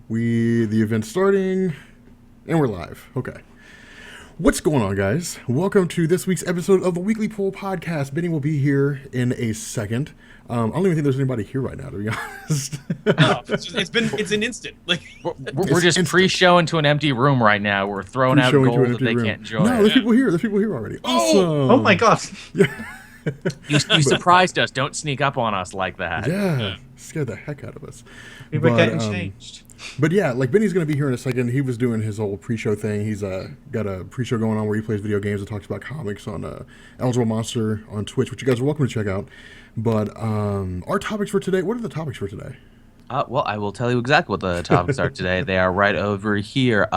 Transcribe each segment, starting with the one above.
The event's starting, and we're live. Okay. What's going on, guys? Welcome to this week's episode of the Weekly Poll Podcast. Benny will be here in a second. I don't even think there's anybody here right now, to be honest. No, it's an instant. Like we're just pre-show into an empty room right now. We're throwing out gold that they can't enjoy. No, there's people here. There's people here already. Awesome. Oh my god. Yeah. You surprised us. Don't sneak up on us like that. Yeah. Scared the heck out of us. We were getting changed. But yeah, like Benny's going to be here in a second. He was doing his whole pre-show thing. He's got a pre-show going on where he plays video games and talks about comics on Eligible Monster on Twitch, which you guys are welcome to check out. But our topics for today, what are the topics for today? Well, I will tell you exactly what the topics are today. They are right over here.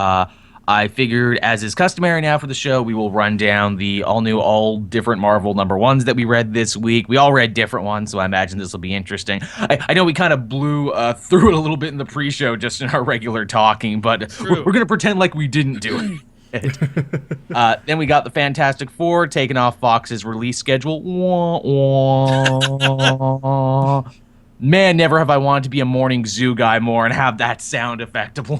I figured, as is customary now for the show, we will run down the all-new, all-different Marvel #1s that we read this week. We all read different ones, so I imagine this will be interesting. I know we kind of blew through it a little bit in the pre-show just in our regular talking, but we're going to pretend like we didn't do it. Then we got the Fantastic Four taking off Fox's release schedule. Wah, wah. Man, never have I wanted to be a morning zoo guy more and have that sound effect play.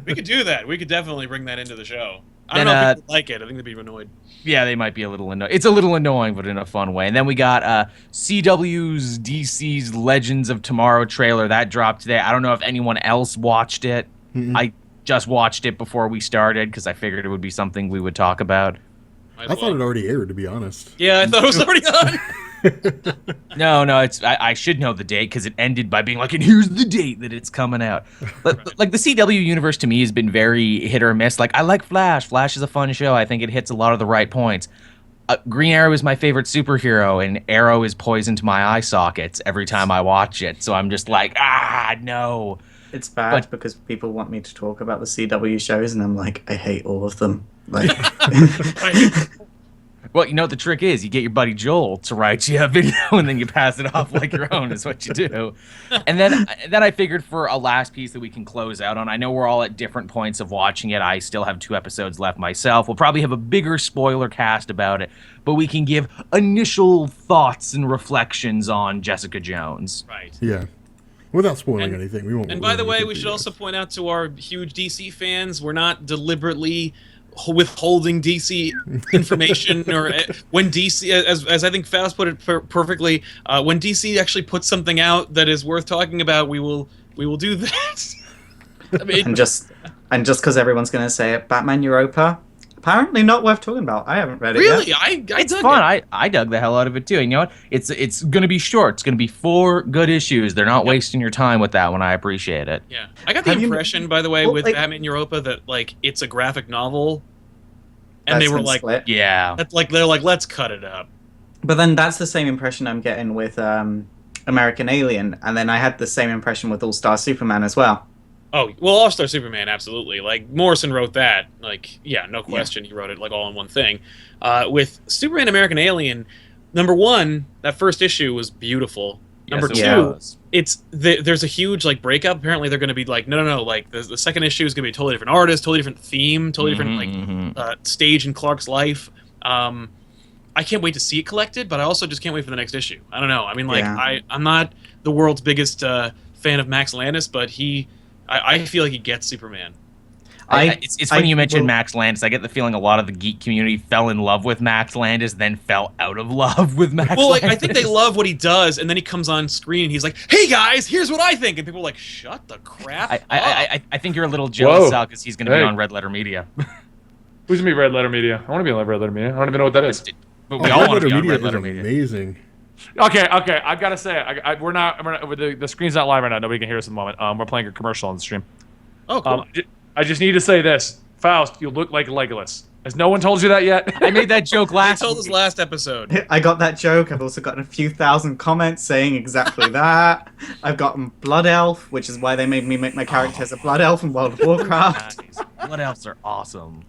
we could do that. We could definitely bring that into the show. I don't know if people like it. I think they'd be annoyed. Yeah, they might be a little annoyed. It's a little annoying, but in a fun way. And then we got CW's DC's Legends of Tomorrow trailer. That dropped today. I don't know if anyone else watched it. Mm-mm. I just watched it before we started because I figured it would be something we would talk about. I thought it already aired, to be honest. Yeah, I thought it was already on. No, I should know the date because it ended by being like, and here's the date that it's coming out. But like the CW universe to me has been very hit or miss. Like I like Flash. Flash is a fun show. I think it hits a lot of the right points. Green Arrow is my favorite superhero, and Arrow is poison to my eye sockets every time I watch it. So I'm just like, no. It's bad because people want me to talk about the CW shows, and I'm like, I hate all of them. Like, well, you know what the trick is? You get your buddy Joel to write you a video, and then you pass it off like your own is what you do. And then I figured for a last piece that we can close out on, I know we're all at different points of watching it. I still have 2 episodes left myself. We'll probably have a bigger spoiler cast about it, but we can give initial thoughts and reflections on Jessica Jones. Right. Yeah. Without spoiling anything. We won't. And by the way, we should also point out to our huge DC fans, we're not deliberately withholding DC information or when DC, as I think Faust put it perfectly, when DC actually puts something out that is worth talking about, we will do that. I mean, and just because everyone's going to say it, Batman Europa, apparently not worth talking about. I haven't read it really, yet. It's dug fun. it. I dug the hell out of it too. And you know what? It's going to be short. It's going to be 4 good issues. They're not wasting your time with that one. I appreciate it. Yeah, I got the impression, by the way, with Batman Europa that like it's a graphic novel, and they were like, split. Yeah, they're like, let's cut it up. But then that's the same impression I'm getting with American Alien, and then I had the same impression with All Star Superman as well. Oh, well, All-Star Superman, absolutely. Like, Morrison wrote that. Like, yeah, no question. He wrote it, like, all in one thing. With Superman American Alien, #1, that first issue was beautiful. Yes, #2, there's a huge, like, breakup. Apparently, they're going to be like, no, like, the second issue is going to be a totally different artist, totally different theme, totally different, stage in Clark's life. I can't wait to see it collected, but I also just can't wait for the next issue. I don't know. I mean, like, I'm not the world's biggest fan of Max Landis, but I feel like he gets Superman. It's funny you mentioned Max Landis. I get the feeling a lot of the geek community fell in love with Max Landis, then fell out of love with Max Landis. Well, like, I think they love what he does, and then he comes on screen and he's like, "Hey guys, here's what I think," and people are like, "Shut the crap up." I think you're a little jealous, Sal, because he's going to be on Red Letter Media. Who's gonna be Red Letter Media? I want to be on Red Letter Media. I don't even know what that is. But we all want to be on Red Letter Media. Amazing. Okay. I gotta say, we're not. The screen's not live right now. Nobody can hear us at the moment. We're playing a commercial on the stream. Oh, cool. I just need to say this, Faust. You look like Legolas. Has no one told you that yet? I made that joke They last. told us last episode. I got that joke. I've also gotten a few thousand comments saying exactly that. I've gotten Blood Elf, which is why they made me make my character as a Blood Elf in World of Warcraft. Nice. Blood elves are awesome.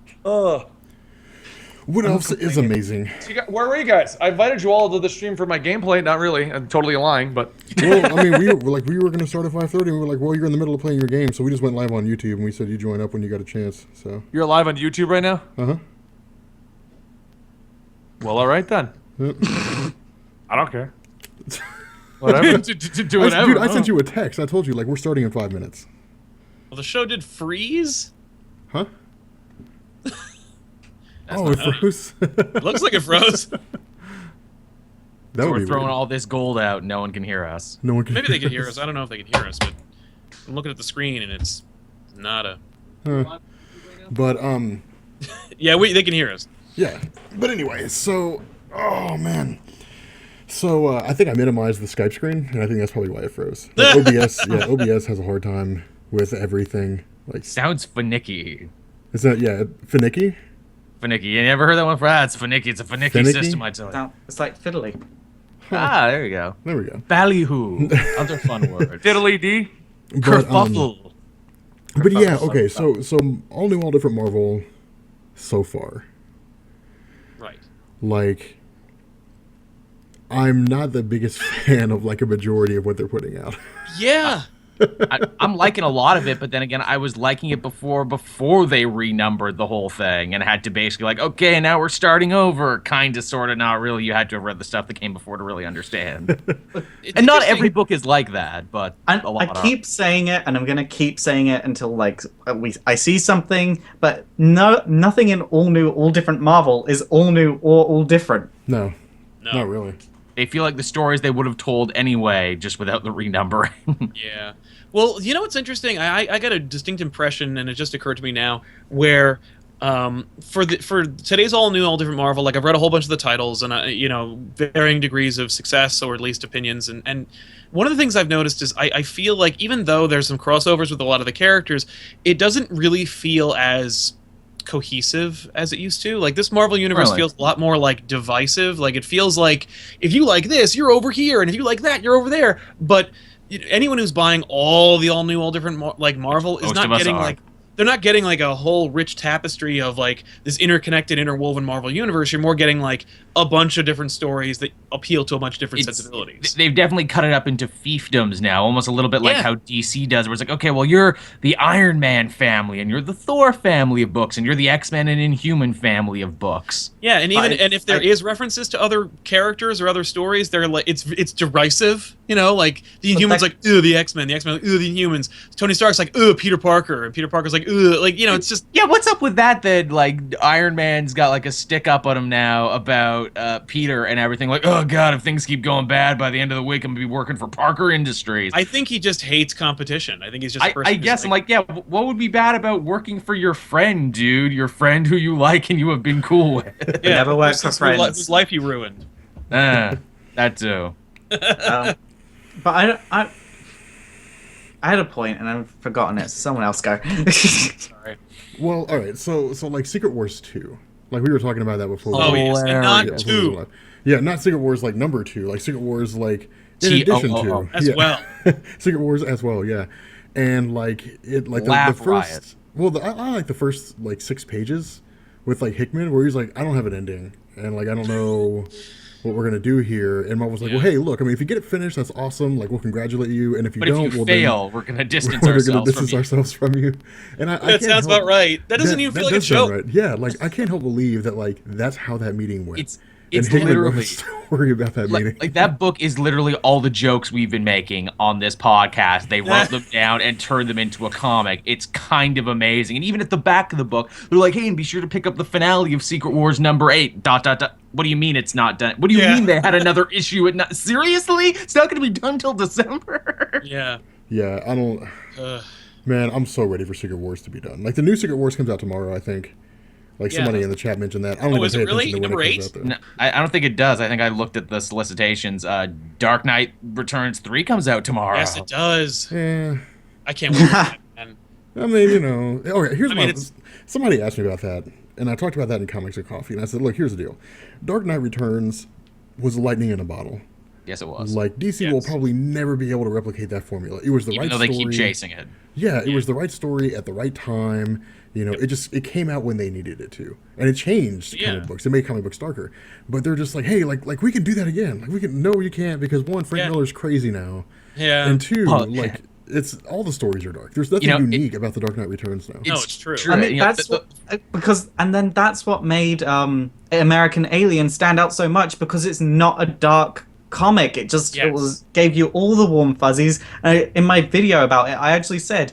What else is amazing? So where were you guys? I invited you all to the stream for my gameplay. Not really. I'm totally lying, but. Well, I mean, we were going to start at 5:30. And we were like, well, you're in the middle of playing your game, so we just went live on YouTube and we said you join up when you got a chance. So. You're live on YouTube right now? Uh-huh. Well, all right then. Yep. I don't care. Whatever. Do whatever. Dude, I sent you a text. I told you, like, we're starting in 5 minutes. Well, the show did freeze. Huh? Oh, it froze. Looks like it froze. That So would we're be throwing weird. all this gold out. No one can hear us. No one can. Maybe they can hear us. I don't know if they can hear us, but I'm looking at the screen and it's nada. Huh. But Yeah, they can hear us. yeah. But anyway, so oh man. So I think I minimized the Skype screen, and I think that's probably why it froze. Like, OBS, yeah, OBS has a hard time with everything. Like, Sounds finicky. is that finicky? Finicky. You never heard that one? It's finicky. It's a finicky, Finicky? system, I tell you. It's like fiddly. There you go. There we go. Ballyhoo. Other fun word. Diddly D. But, Kerfuffle. but yeah, okay. So all new, all different Marvel so far. Right. Like, I'm not the biggest fan of like a majority of what they're putting out. Yeah. I'm liking a lot of it, but then again, I was liking it before they renumbered the whole thing and had to basically like, okay, now we're starting over, kind of, sort of, not really. You had to have read the stuff that came before to really understand. It's And not interesting. every book is like that, but And a lot I keep saying it, and I'm gonna keep saying it until like I see something. But nothing in all new, all different Marvel is all new or all different. No, No. not really. they feel like the stories they would have told anday, just without the renumbering. Yeah. Well, you know what's interesting? I got a distinct impression, and it just occurred to me now, where for today's all new, all different Marvel, like I've read a whole bunch of the titles, and varying degrees of success or at least opinions, and one of the things I've noticed is I feel like even though there's some crossovers with a lot of the characters, it doesn't really feel as cohesive as it used to. Like this Marvel universe Really? feels a lot more like divisive. Like it feels like if you like this, you're over here, and if you like that, you're over there. But anyone who's buying all new, all different Marvel is Most not of us getting are. like they're not getting like a whole rich tapestry of like this interconnected, interwoven Marvel universe. You're more getting like a bunch of different stories that appeal to a bunch of different sensibilities. They've definitely cut it up into fiefdoms now, almost a little bit like Yeah. how DC does, where it's like, okay, well, you're the Iron Man family, and you're the Thor family of books, and you're the X-Men and Inhuman family of books. Yeah, and even I- and if there I- is references to other characters or other stories, they're like it's derisive. You know, like the Inhumans, like ooh the X-Men, the X-Men, like, ooh the Inhumans. Tony Stark's like ooh Peter Parker, and Peter Parker's like ooh, like it's just Yeah, what's up with that? That like Iron Man's got like a stick up on him now about Peter and everything. Like, oh god, if things keep going bad by the end of the week, I'm gonna be working for Parker Industries. I think he just hates competition. I think he's just. a person I who's guess I'm like, yeah. What would be bad about working for your friend, dude? Your friend who you like and you have been cool with. yeah, Never worked for whose friends. whose life he ruined. That too. But I had a point and I've forgotten it. Someone else go. Sorry. Well, all right. So like Secret Wars 2. Like we were talking about that before. Oh yes, and not Yeah, before we two were live. Yeah, not Secret Wars like number 2. Like Secret Wars like in addition to as well. Secret Wars as well. Yeah, and like it like the Laugh first. riot. Well, I like the first like 6 pages with like Hickman, where he's like, I don't have an ending, and like I don't know what we're gonna do here. And Marvel's like, Yeah. well, hey, look, I mean, if you get it finished, that's awesome. Like we'll congratulate you, and if you But if don't, you well, fail, we're gonna distance then we're gonna ourselves distance from you. ourselves from you. And I That can't sounds help- about right. That doesn't even feel like a does sound joke. right. Yeah, like I can't help believe that like that's how that meeting went. It's and Hickman wrote a literally story about that meeting. like that book is literally all the jokes we've been making on this podcast. They wrote them down and turned them into a comic. It's kind of amazing. And even at the back of the book, they're like, "Hey, and be sure to pick up the finale of Secret Wars number 8." ... What do you mean it's not done? What do you Yeah. mean they had another issue? Seriously? It's not going to be done till December. Yeah. Yeah, I don't. Ugh. Man, I'm so ready for Secret Wars to be done. Like the new Secret Wars comes out tomorrow, I think. Like Yeah. somebody in the chat mentioned that. I don't Oh, even is pay it really? attention to when Number it comes 8? out, though. No, I don't think it does. I think I looked at the solicitations. Dark Knight Returns 3 comes out tomorrow. Yes, it does. Eh, I can't wait. For that, man. I mean, you know. Okay, here's I mean, my. it's- Somebody asked me about that, and I talked about that in Comics and Coffee, and I said, look, here's the deal. Dark Knight Returns was lightning in a bottle. Yes, it was. Like DC will Yes. probably never be able to replicate that formula. It was the Even right though they story. keep chasing it. Yeah, it was the right story at the right time. You know, it came out when they needed it to, and it changed comic Yeah. books. It made comic books darker, but they're just like, hey, like we can do that again. Like we can. No, you can't because one, Frank Yeah. Miller's crazy now, Yeah. and two, Oh, like it's all the stories are dark. There's nothing You know, unique about the Dark Knight Returns now. No, it's true. I mean, You know, that's what and then that's what made American Alien stand out so much because it's not a dark comic. It Yes. gave you all the warm fuzzies. In my video about it, I actually said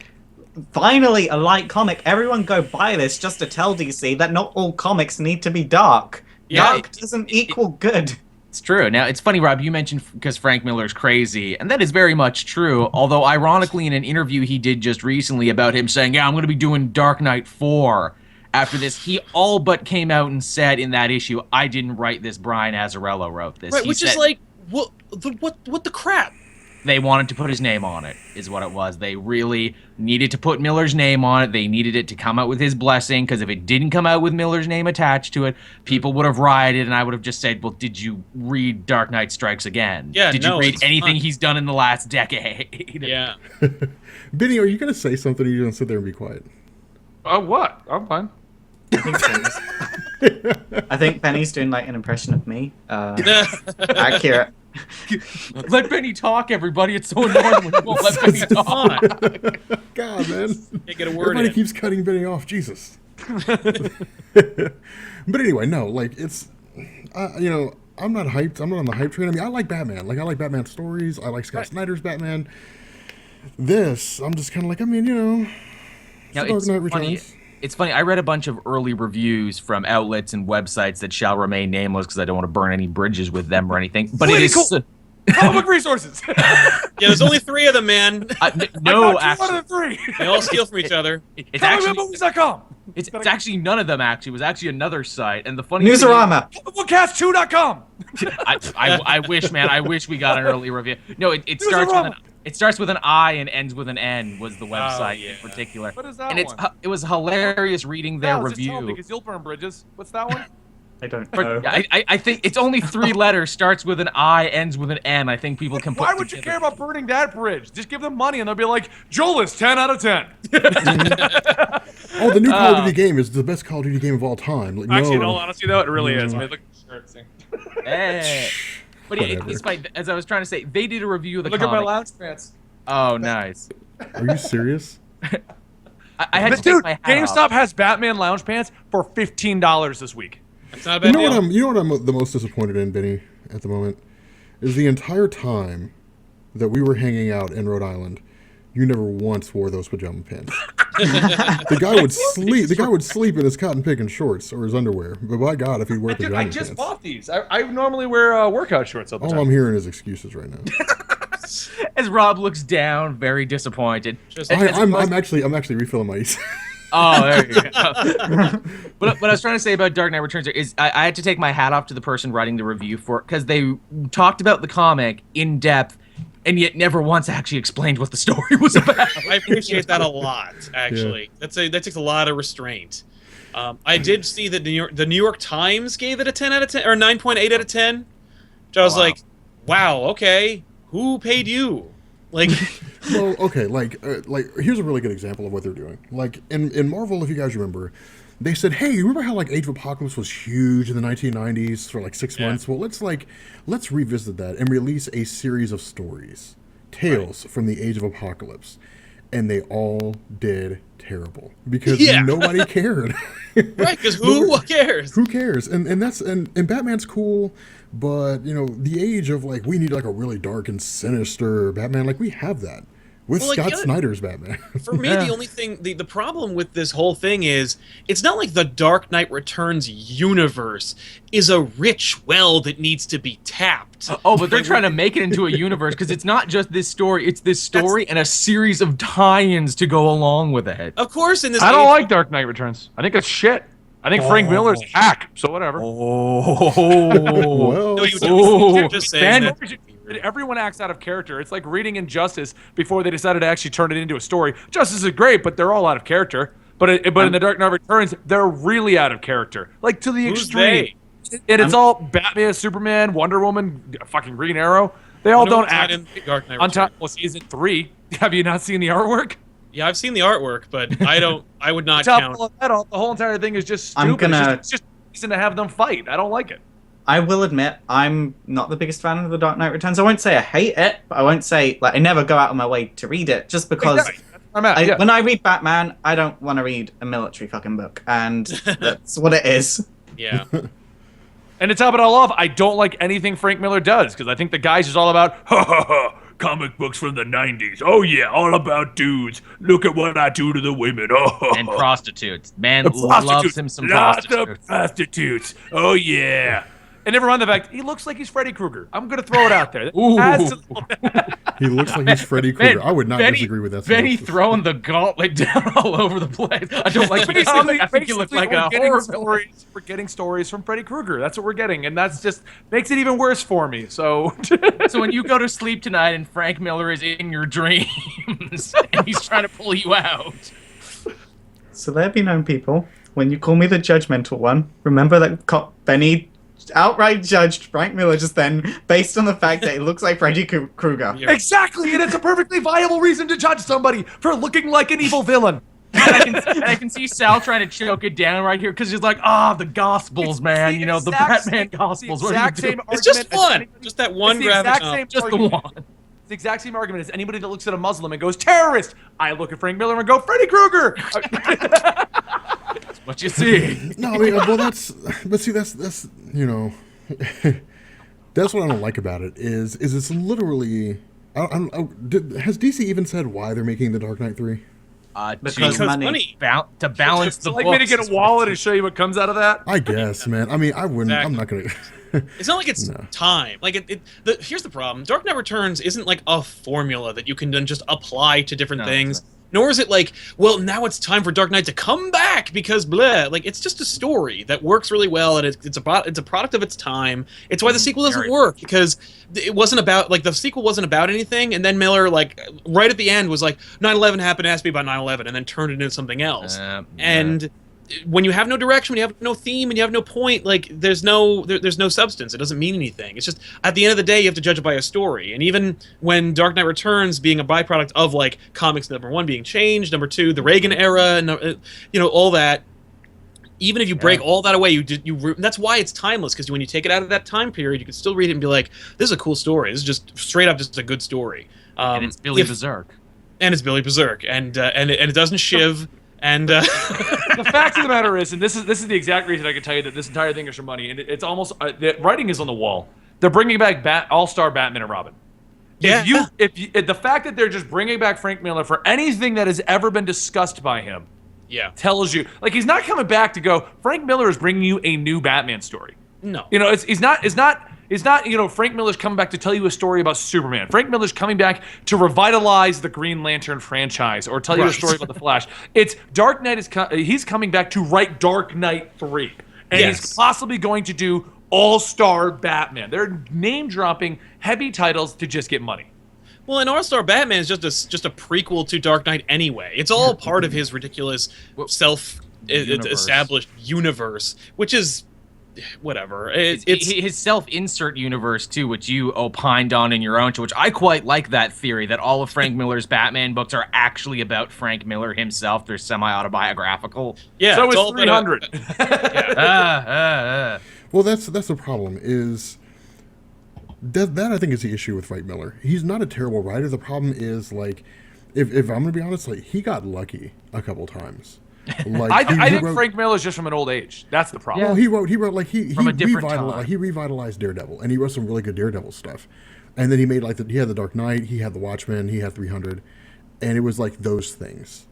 finally a light comic. Everyone go buy this just to tell DC that not all comics need to be dark. Yeah, Dark doesn't equal good. It's true. Now, it's funny, Rob, you mentioned because Frank Miller's crazy, and that is very much true. Although, ironically, in an interview he did just recently about him saying, yeah, I'm going to be doing Dark Knight 4 after this, he all but came out and said in that issue, I didn't write this, Brian Azzarello wrote this. Right, He which said is like, what the crap? they wanted to put his name on it, is what it was. They really needed to put Miller's name on it. They needed it to come out with his blessing, because if it didn't come out with Miller's name attached to it, people would have rioted, and I would have just said, well, did you read Dark Knight Strikes Again? Yeah, Did no, you read it's anything not. he's done in the last decade? Yeah. Benny, are you going to say something or are you going to sit there and be quiet? What? I'm fine. I think Benny's doing like an impression of me. Accurate. Let Benny talk, everybody. It's so annoying when you won't let Benny talk. God, man. Can't get a word Everybody in. keeps cutting Benny off. Jesus. But anyway, no, like, it's, I'm not hyped. I'm not on the hype train. I mean, I like Batman. Like, I like Batman stories. I like Scott Snyder's Batman. This, I'm just kind of like, I mean, Now, Dark it's Knight funny. Returns. It's funny. I read a bunch of early reviews from outlets and websites that shall remain nameless because I don't want to burn any bridges with them or anything. But Really it is cool. Public resources. Yeah, there's only 3 of them, man. no, I got 2 out actually, of 3. They all steal from each other. it's actually ComicBookMovies.com. it's actually none of them. Actually, it was actually another site. And the funny thing is- Newsarama. ComicBookcast2.com. I wish, man. I wish we got an early review. No, it starts with an I and ends with an N. Was the website yeah. in particular? What is that And one? it was hilarious reading their No, just tell me, review. because you'll burn bridges. What's that one? I don't know. I think it's only 3 letters. Starts with an I, ends with an N. I think people can put. Why would you care about burning that bridge? Just give them money and they'll be like, Joel's 10 out of 10. Oh, the new Call of Duty game is the best Call of Duty game of all time. Like, Actually, in no. all honesty, though, it really is. I mean, look at the shirt. See? Hey. But yeah, Whatever. it's fine. As I was trying to say, they did a review of the Look at my comic. lounge pants. Oh, nice. Are you serious? I had to take Dude, my hat GameStop off. has Batman lounge pants for $15 this week. That's not a bad deal. You know what I'm the most disappointed in, Benny, at the moment, is the entire time that we were hanging out in Rhode Island, you never once wore those pajama pants. The guy would sleep. The guy would sleep in his cotton picking shorts or his underwear. But by God, if he'd wear Dude, pajama I pants, just bought these. I normally wear workout shorts all the all time. I'm hearing is excuses right now. As Rob looks down, very disappointed. Just- I'm actually refilling my. Oh, there you go. But what I was trying to say about Dark Knight Returns is I had to take my hat off to the person writing the review for it because they talked about the comic in depth and yet never once actually explained what the story was about. I appreciate that a lot, actually. That takes a lot of restraint. I did see that the New York Times gave it a 10 out of 10 or 9.8 out of 10. Which I was Wow. like, wow, okay, who paid you? Like, Well, okay, like here's a really good example of what they're doing. Like in Marvel, if you guys remember, they said, "Hey, you remember how like Age of Apocalypse was huge in the 1990s for like 6 Yeah. months? Well, let's revisit that and release a series of stories, tales from the Age of Apocalypse." And they all did terrible because Yeah. nobody cared. right, because who cares? Who cares? And that's and Batman's cool, but the age of like we need like a really dark and sinister Batman, like we have that with Well, like, Scott the other- Snyder's Batman. For me, the only thing, the problem with this whole thing is, it's not like the Dark Knight Returns universe is a rich well that needs to be tapped. Oh, but they're trying to make it into a universe because it's not just this story. It's this story and a series of tie-ins to go along with it. Of course, in this I don't age- like Dark Knight Returns. I think it's shit. I think Frank Miller's hack, so whatever. Well, No, you Oh, you're just saying Ben- that. Everyone acts out of character. It's like reading Injustice before they decided to actually turn it into a story. Justice is great, but they're all out of character. But in The Dark Knight Returns, they're really out of character, like to the Who's extreme. they? And it's all Batman, Superman, Wonder Woman, fucking Green Arrow. They all Wonder don't Woman's act not in Dark Knight on top. Returns. Well, season 3. Have you not seen the artwork? Yeah, I've seen the artwork, but I don't. I would not Top count. of that, the whole entire thing is just I'm stupid. gonna- It's just a reason to have them fight. I don't like it. I will admit, I'm not the biggest fan of The Dark Knight Returns. I won't say I hate it, but I won't say, like, I never go out of my way to read it, just because Exactly. That's where I'm at. Yeah. when I read Batman, I don't want to read a military fucking book, and that's what it is. Yeah, And to top it all off, I don't like anything Frank Miller does because I think the guy's just all about, ha ha ha, comic books from the 90s. Oh yeah, all about dudes. Look at what I do to the women. Oh, And prostitutes. Man the loves him some Lots of prostitutes. prostitutes. Oh yeah. And never mind the fact he looks like he's Freddy Krueger. I'm gonna throw it out there. Ooh. He looks like he's Freddy Krueger. I would not disagree with that. Benny synopsis. throwing the gauntlet down all over the place. I don't like the comic. I think he looks like a horror villain. We're getting stories from Freddy Krueger. That's what we're getting, and that's just makes it even worse for me. So, So when you go to sleep tonight and Frank Miller is in your dreams and he's trying to pull you out. So there be known people, when you call me the judgmental one, remember that Benny outright judged Frank Miller just then based on the fact that it looks like Freddy Krueger. exactly, and it's a perfectly viable reason to judge somebody for looking like an evil villain. And I can see Sal trying to choke it down right here because he's like, the Gospels, man. the You know, the exact Batman same- Gospels. the What are you exact doing? same It's just argument as fun. anybody- Just that one It's the graphic. exact same Just the argument. one. It's the exact same argument as anybody that looks at a Muslim and goes terrorist. I look at Frank Miller and go Freddy Krueger. What you see? No, I mean, well, that's you know, that's what I don't like about it is it's literally. Has DC even said why they're making the Dark Knight 3? Because money. To balance the like books. me to get a wallet and show you what comes out of that. I guess, man. I mean, I wouldn't. I'm not gonna. It's not like it's time. Like here's the problem: Dark Knight Returns isn't like a formula that you can then just apply to different things. Nor is it like, well, now it's time for Dark Knight to come back because blah. Like it's just a story that works really well, and it's a product of its time. It's why the sequel doesn't work because it wasn't about the sequel wasn't about anything, and then Miller right at the end was like 9/11 happened, asked me about 9/11, and then turned it into something else. And when you have no direction, when you have no theme, and you have no point, there's no substance. It doesn't mean anything. It's just at the end of the day, you have to judge it by a story. And even when Dark Knight Returns being a byproduct of comics number 1 being changed, number 2 the Reagan era, all that. Even if you break all that away, that's why it's timeless. Because when you take it out of that time period, you can still read it and be like, "This is a cool story. This is just straight up just a good story." And it's Billy Berserk. And it's Billy Berserk, and it doesn't shiv. And The fact of the matter is, and this is the exact reason I can tell you that this entire thing is for money, and it's almost the writing is on the wall. They're bringing back All-Star Batman and Robin. If the fact that they're just bringing back Frank Miller for anything that has ever been discussed by him, tells you he's not coming back to go. Frank Miller is bringing you a new Batman story. No, It's not Frank Miller's coming back to tell you a story about Superman. Frank Miller's coming back to revitalize the Green Lantern franchise or tell you a story about the Flash. It's Dark Knight he's coming back to write Dark Knight 3. And he's possibly going to do All-Star Batman. They're name dropping heavy titles to just get money. Well, and All-Star Batman is just a prequel to Dark Knight anyway. It's all part of his ridiculous self-established universe, which is whatever. It's his self-insert universe too, which you opined on in your own show, which I quite like that theory that all of Frank Miller's Batman books are actually about Frank Miller himself. They're semi-autobiographical. Yeah, so it's is all 300. Well, that's the problem. Is that I think is the issue with Frank Miller. He's not a terrible writer. The problem is if I'm gonna be honest, he got lucky a couple times. I think Frank Miller's just from an old age. That's the problem. Well, he wrote From a different time. He revitalized Daredevil, and he wrote some really good Daredevil stuff. And then he made he had the Dark Knight, he had the Watchmen, he had 300, and it was those things,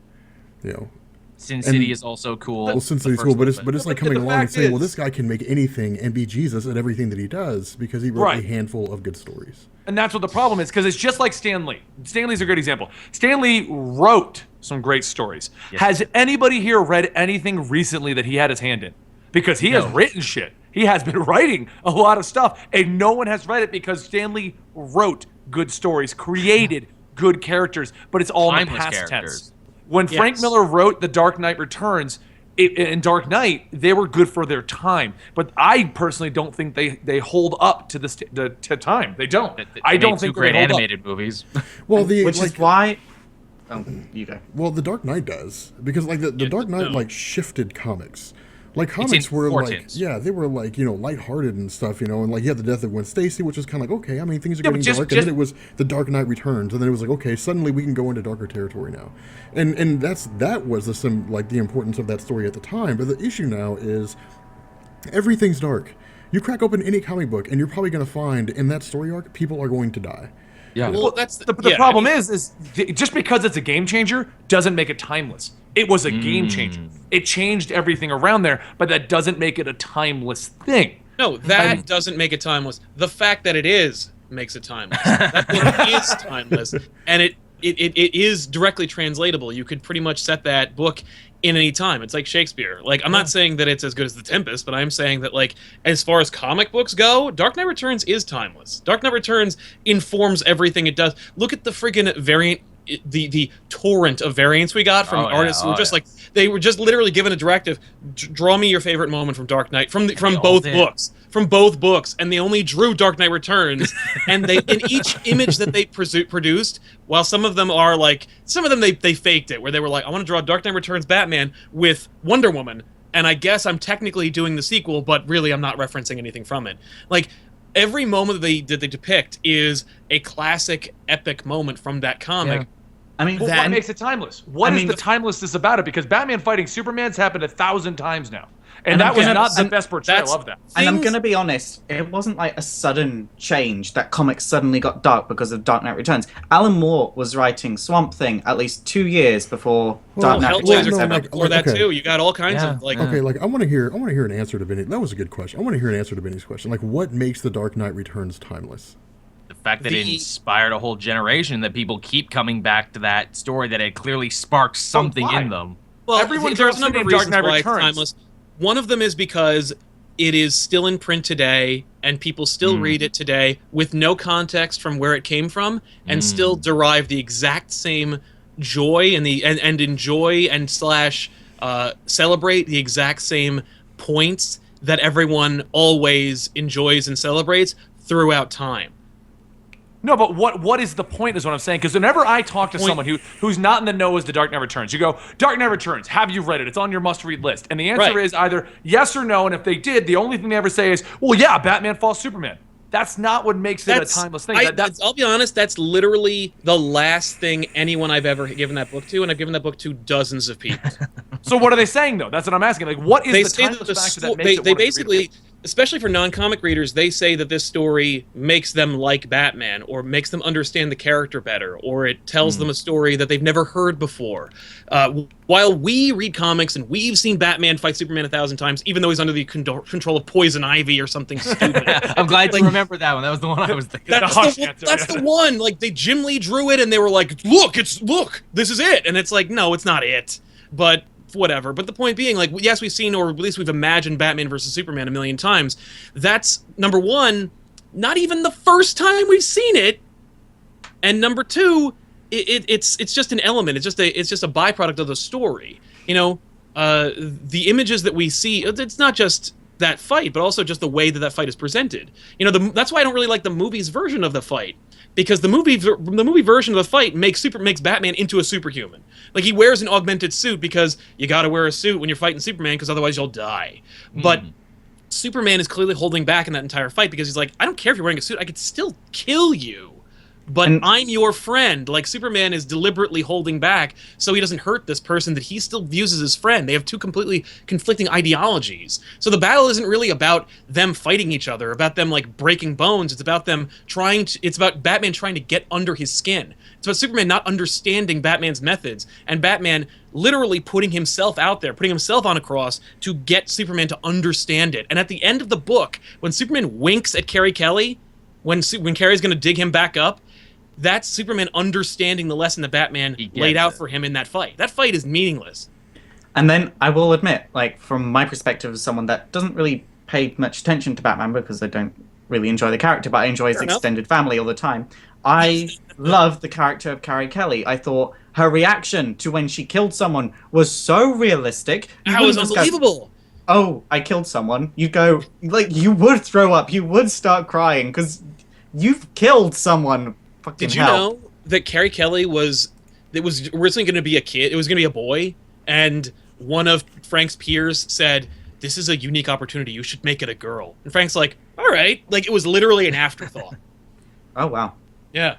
Sin City is also cool. Well, Sin City's cool, but it's coming along and saying, well, is- this guy can make anything and be Jesus at everything that he does because he wrote a handful of good stories. And that's what the problem is, because it's just like Stan Lee. Stan Lee's a great example. Stan Lee wrote some great stories. Yes. Has anybody here read anything recently that he had his hand in? Because he has written shit. He has been writing a lot of stuff, and no one has read it because Stan Lee wrote good stories, created good characters, but it's all in the past tense. When Frank Miller wrote The Dark Knight Returns, in Dark Knight, they were good for their time, but I personally don't think they hold up to to time. They don't. I don't think great animated movies. Well, which is why. Oh, you go. Well, The Dark Knight does because the Dark Knight shifted comics. Comics were they were lighthearted and stuff, and you had the death of Gwen Stacy, which was kind of okay. I mean, things are getting dark, and then it was The Dark Knight Returns, and then it was okay, suddenly we can go into darker territory now, and that was the importance of that story at the time. But the issue now is everything's dark. You crack open any comic book, and you're probably going to find in that story arc people are going to die. Yeah. Well, that's The yeah, problem just because it's a game changer doesn't make it timeless. It was a game changer. It changed everything around there, but that doesn't make it a timeless thing. No, that doesn't make it timeless. The fact that it is makes it timeless. That book is timeless, and it is directly translatable. You could pretty much set that book in any time. It's like Shakespeare. Like, I'm not saying that it's as good as The Tempest, but I'm saying that, like, as far as comic books go, Dark Knight Returns is timeless. Dark Knight Returns informs everything it does. Look at the friggin' variant, the torrent of variants we got from artists who were just like, they were just literally given a directive, draw me your favorite moment from Dark Knight, from both books. From both books, and they only drew Dark Knight Returns, and they in each image that they produced, while some of them they faked it, where they were like, I want to draw Dark Knight Returns Batman with Wonder Woman, and I guess I'm technically doing the sequel, but really I'm not referencing anything from it. Like, every moment that they depict is a classic, epic moment from that comic. Yeah. I mean, What makes it timeless? What is the timelessness about it? Because Batman fighting Superman's happened 1,000 times now. And that was not the best portrayal of that. And I'm going to be honest, it wasn't like a sudden change that comics suddenly got dark because of Dark Knight Returns. Alan Moore was writing Swamp Thing at least 2 years before Dark Knight Returns. Before that too, you got all kinds of like. Okay, like I want to hear an answer to Vinny. That was a good question. I want to hear an answer to Vinny's question. Like, what makes the Dark Knight Returns timeless? The fact that it inspired a whole generation, that people keep coming back to that story, that it clearly sparks something in them. Well, Everyone's there's a number of reasons Dark Knight why it's Returns. timeless. One of them is because it is still in print today, and people still read it today with no context from where it came from, and still derive the exact same joy and enjoy and celebrate the exact same points that everyone always enjoys and celebrates throughout time. No, but what is the point is what I'm saying. Because whenever I talk to someone who's not in the know as The Dark Knight Returns, you go, Dark Knight Returns, have you read it? It's on your must-read list. And the answer is either yes or no, and if they did, the only thing they ever say is, well, yeah, Batman falls Superman. That's not what makes it a timeless thing. I'll be honest, that's literally the last thing anyone I've ever given that book to, and I've given that book to dozens of people. So what are they saying, though? That's what I'm asking. Like, what is the timeless factor that makes it They basically, especially for non-comic readers, they say that this story makes them like Batman, or makes them understand the character better, or it tells them a story that they've never heard before. While we read comics and we've seen Batman fight Superman 1,000 times, even though he's under the control of Poison Ivy or something stupid. I'm glad you remember that one. That was the one I was thinking. That's the one. Like, Jim Lee drew it, and they were like, look, this is it. And it's like, no, it's not it. But whatever. But the point being, like, yes, we've seen, or at least we've imagined Batman versus Superman a million times. That's, number one, not even the first time we've seen it. And number two, it's just an element. It's just a byproduct of the story. You know, the images that we see, it's not just that fight, but also just the way that fight is presented. You know, that's why I don't really like the movie's version of the fight. Because the movie version of the fight makes Batman into a superhuman. Like, he wears an augmented suit because you got to wear a suit when you're fighting Superman, because otherwise you'll die. But Superman is clearly holding back in that entire fight because he's like, I don't care if you're wearing a suit, I could still kill you. But I'm your friend. Like, Superman is deliberately holding back so he doesn't hurt this person that he still views as his friend. They have two completely conflicting ideologies. So the battle isn't really about them fighting each other, about them, like, breaking bones. It's about them it's about Batman trying to get under his skin. It's about Superman not understanding Batman's methods, and Batman literally putting himself out there, putting himself on a cross to get Superman to understand it. And at the end of the book, when Superman winks at Carrie Kelly, when Carrie's going to dig him back up, that's Superman understanding the lesson that Batman laid out for him in that fight. That fight is meaningless. And then I will admit, like, from my perspective as someone that doesn't really pay much attention to Batman because I don't really enjoy the character, but I enjoy his extended family all the time, I love the character of Carrie Kelly. I thought her reaction to when she killed someone was so realistic. That was unbelievable. Oh, I killed someone. You go, like, you would throw up. You would start crying because you've killed someone. Did you know that Carrie Kelly it was originally going to be a kid? It was going to be a boy, and one of Frank's peers said, "This is a unique opportunity. You should make it a girl." And Frank's like, "All right." Like, it was literally an afterthought. Oh wow. Yeah.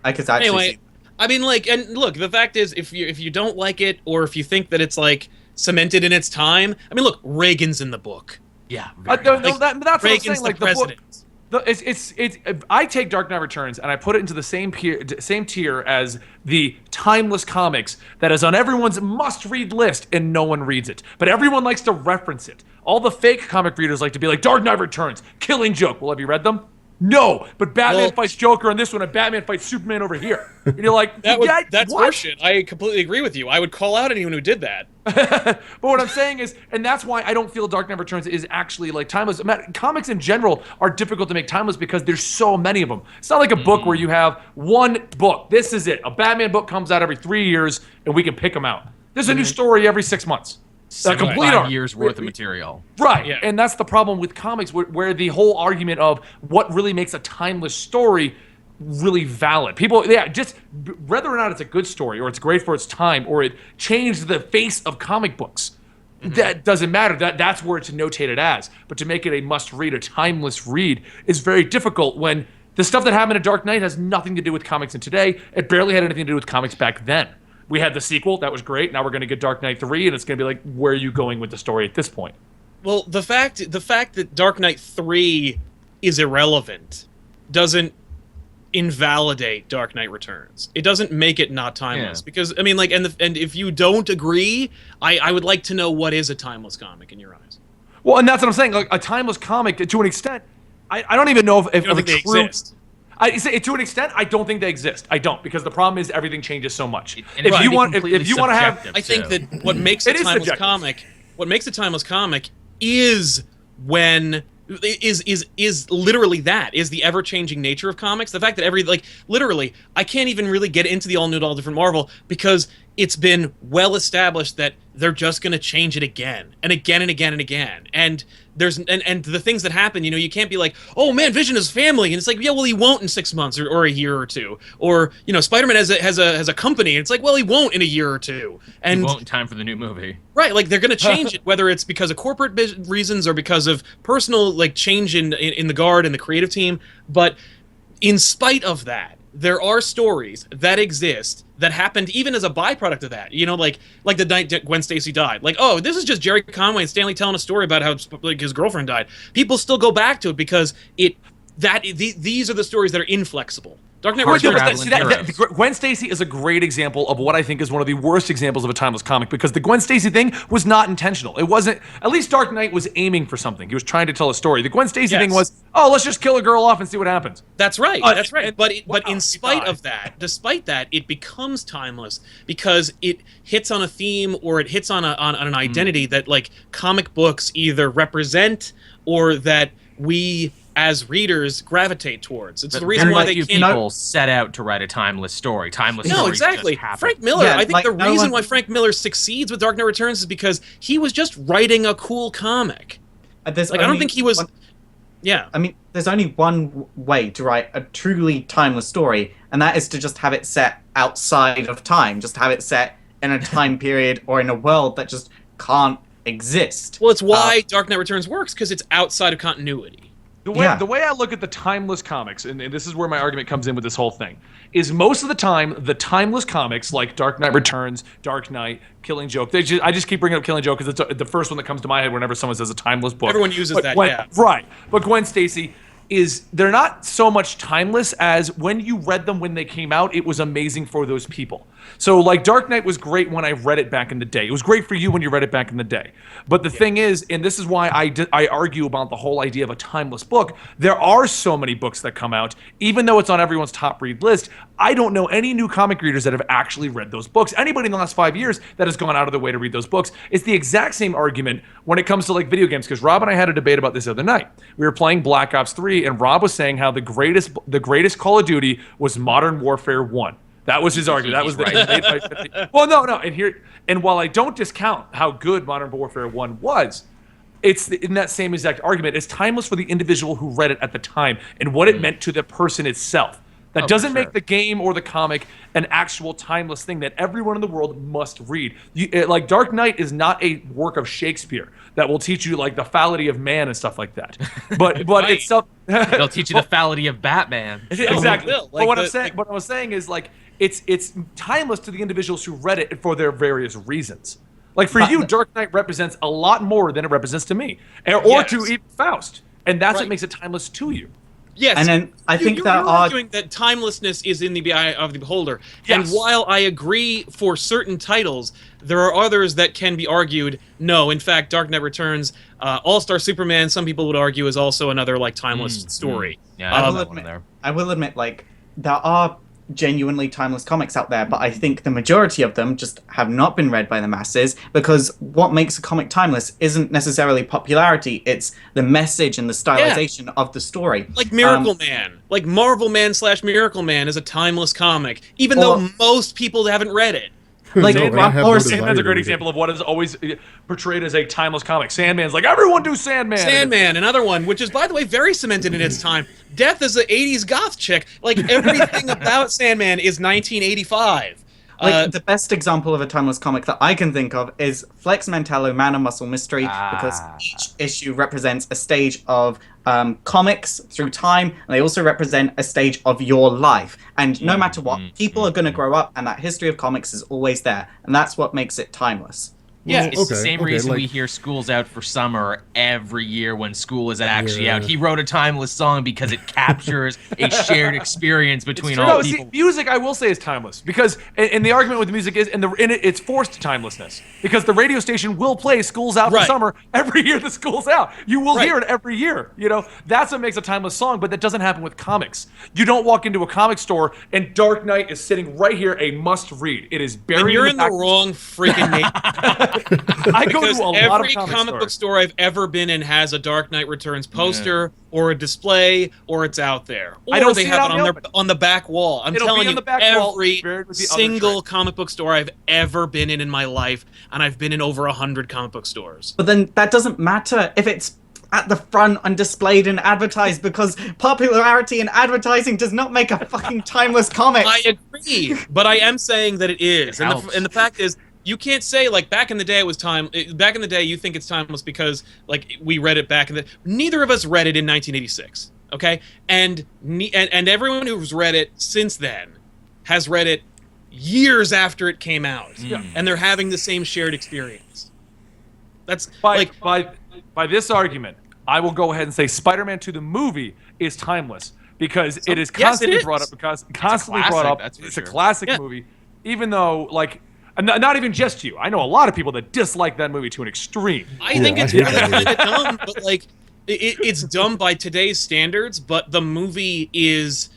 I could actually. Anyway, I mean, like, and look, the fact is, if you don't like it, or if you think that it's like cemented in its time, I mean, look, Reagan's in the book. Yeah. That's what I'm saying. Like, Reagan's the president. I take Dark Knight Returns and I put it into the same tier as the timeless comics that is on everyone's must-read list and no one reads it. But everyone likes to reference it. All the fake comic readers like to be like, Dark Knight Returns, Killing Joke. Well, have you read them? No, but Batman fights Joker on this one, and Batman fights Superman over here. And you're like, that's horseshit. I completely agree with you. I would call out anyone who did that. But what I'm saying is, and that's why I don't feel Dark Knight Returns is actually like timeless. Comics in general are difficult to make timeless because there's so many of them. It's not like a book where you have one book. This is it. A Batman book comes out every 3 years, and we can pick them out. There's a new story every 6 months. A complete 5 years worth of material. Right. Yeah. And that's the problem with comics, where the whole argument of what really makes a timeless story really valid. People, just whether or not it's a good story or it's great for its time or it changed the face of comic books, that doesn't matter. That's where it's notated as. But to make it a must-read, a timeless read, is very difficult when the stuff that happened in Dark Knight has nothing to do with comics in today. It barely had anything to do with comics back then. We had the sequel, that was great. Now we're going to get Dark Knight 3, and it's going to be like, where are you going with the story at this point? Well, the fact that Dark Knight 3 is irrelevant doesn't invalidate Dark Knight Returns. It doesn't make it not timeless. Because, I mean, like, and if you don't agree, I would like to know what is a timeless comic in your eyes. Well, and that's what I'm saying. Like, a timeless comic, to an extent, I don't even know if you don't think they exist. I say to an extent, I don't think they exist. I don't, because the problem is everything changes so much. And if you want to have, I think that what makes a timeless comic is when is literally that is the ever-changing nature of comics. The fact that literally I can't even really get into the all different Marvel because it's been well established that they're just going to change it again and again and again and again. And there's and the things that happen, you can't be like, oh man, Vision is family, and it's like, yeah, well, he won't in 6 months or a year or two, or Spider-Man has a company, and it's like, well, he won't in a year or two, and he won't in time for the new movie, right? Like they're going to change it, whether it's because of corporate reasons or because of personal change in the guard and the creative team. But in spite of that, there are stories that exist that happened even as a byproduct of that. Like the night Gwen Stacy died. Like, oh, this is just Jerry Conway and Stanley telling a story about how his girlfriend died. People still go back to it because these are the stories that are inflexible. Dark Knight Returns. Gwen Stacy is a great example of what I think is one of the worst examples of a timeless comic, because the Gwen Stacy thing was not intentional. It wasn't. At least Dark Knight was aiming for something. He was trying to tell a story. The Gwen Stacy thing was, oh, let's just kill a girl off and see what happens. That's right. That's right. But in spite of that, despite that, it becomes timeless because it hits on a theme or it hits on an identity that comic books either represent or that we as readers gravitate towards. It's the reason why people set out to write a timeless story. No, exactly. Frank Miller. I think the reason why Frank Miller succeeds with Dark Knight Returns is because he was just writing a cool comic. I don't think he was. I mean, there's only one way to write a truly timeless story, and that is to just have it set outside of time. Just have it set in a time period or in a world that just can't exist. Well, it's why Dark Knight Returns works, because it's outside of continuity. The way I look at the timeless comics, and this is where my argument comes in with this whole thing, is most of the time, the timeless comics like Dark Knight Returns, Dark Knight, Killing Joke, I just keep bringing up Killing Joke because it's the first one that comes to my head whenever someone says a timeless book. Everyone uses that, Right. But Gwen Stacy they're not so much timeless as when you read them when they came out, it was amazing for those people. So like Dark Knight was great when I read it back in the day. It was great for you when you read it back in the day. But the thing is, and this is why I argue about the whole idea of a timeless book, there are so many books that come out, even though it's on everyone's top read list, I don't know any new comic readers that have actually read those books. Anybody in the last 5 years that has gone out of their way to read those books. It's the exact same argument when it comes to like video games, because Rob and I had a debate about this the other night. We were playing Black Ops 3, and Rob was saying how the greatest Call of Duty was Modern Warfare 1. That was his argument. That was the well, no, and while I don't discount how good Modern Warfare 1 was, it's in that same exact argument. It's timeless for the individual who read it at the time and what it meant to the person itself. That doesn't make the game or the comic an actual timeless thing that everyone in the world must read. Like Dark Knight is not a work of Shakespeare that will teach you like the fality of man and stuff like that. But right. It's stuff. They'll teach you the fality of Batman. Exactly. But what I was saying is like it's timeless to the individuals who read it for their various reasons. Like for you, Dark Knight represents a lot more than it represents to me, or to even Faust, and that's what makes it timeless to you. Yes, And then I think you're there are arguing that timelessness is in the eye of the beholder. Yes. And while I agree for certain titles, there are others that can be argued. No, in fact, Dark Knight Returns, All-Star Superman, some people would argue is also another like timeless story. Yeah, I I will that one in admit, there. I will admit, like, there are genuinely timeless comics out there, but I think the majority of them just have not been read by the masses, because what makes a comic timeless isn't necessarily popularity, it's the message and the stylization of the story. Like Miracle Man. Like Marvel Man / Miracle Man is a timeless comic, even though most people haven't read it. Like, No, Sandman, I have or no Sandman's a desire great to example of what is always portrayed as a timeless comic. Sandman's like, everyone do Sandman. Sandman, another one, which is, by the way, very cemented in its time. Death is an 80s goth chick. Like, everything about Sandman is 1985. Like, the best example of a timeless comic that I can think of is Flex Mentallo Man and Muscle Mystery, because each issue represents a stage of comics through time, and they also represent a stage of your life. And no matter what, people are going to grow up, and that history of comics is always there, and that's what makes it timeless. Yeah, It's the same reason we hear school's out for summer every year when school is actually out. He wrote a timeless song because it captures a shared experience between all No, people. see, music I will say is timeless because, and the argument with the music is, in it, it's forced timelessness because the radio station will play "School's Out for Summer" every year. The school's out, you will hear it every year. You know, that's what makes a timeless song. But that doesn't happen with comics. You don't walk into a comic store and Dark Knight is sitting right here, a must-read. It is buried. And you're in in the wrong freaking name. I go to a lot of every comic book store I've ever been in has a Dark Knight Returns poster or a display, or it's out there. Or I don't they see it have out it in the on the back wall. I'm It'll telling be on you, the back wall, every buried with the other single trade. comic book store I've ever been in my life, and I've been in over 100 comic book stores. But then that doesn't matter if it's at the front and displayed and advertised, because popularity and advertising does not make a fucking timeless comic. I agree, but I am saying that it is. And the fact is, you can't say, like, back in the day it was back in the day you think it's timeless because, like, we read it back in the... Neither of us read it in 1986, okay? And everyone who's read it since then has read it years after it came out. And they're having the same shared experience. That's, by this argument, I will go ahead and say Spider-Man 2 the movie is timeless because it is constantly brought up. Because constantly brought up. It's a classic movie, even though, like, not even just you. I know a lot of people that dislike that movie to an extreme. I think it's kind of dumb, but like it's dumb by today's standards. But the movie is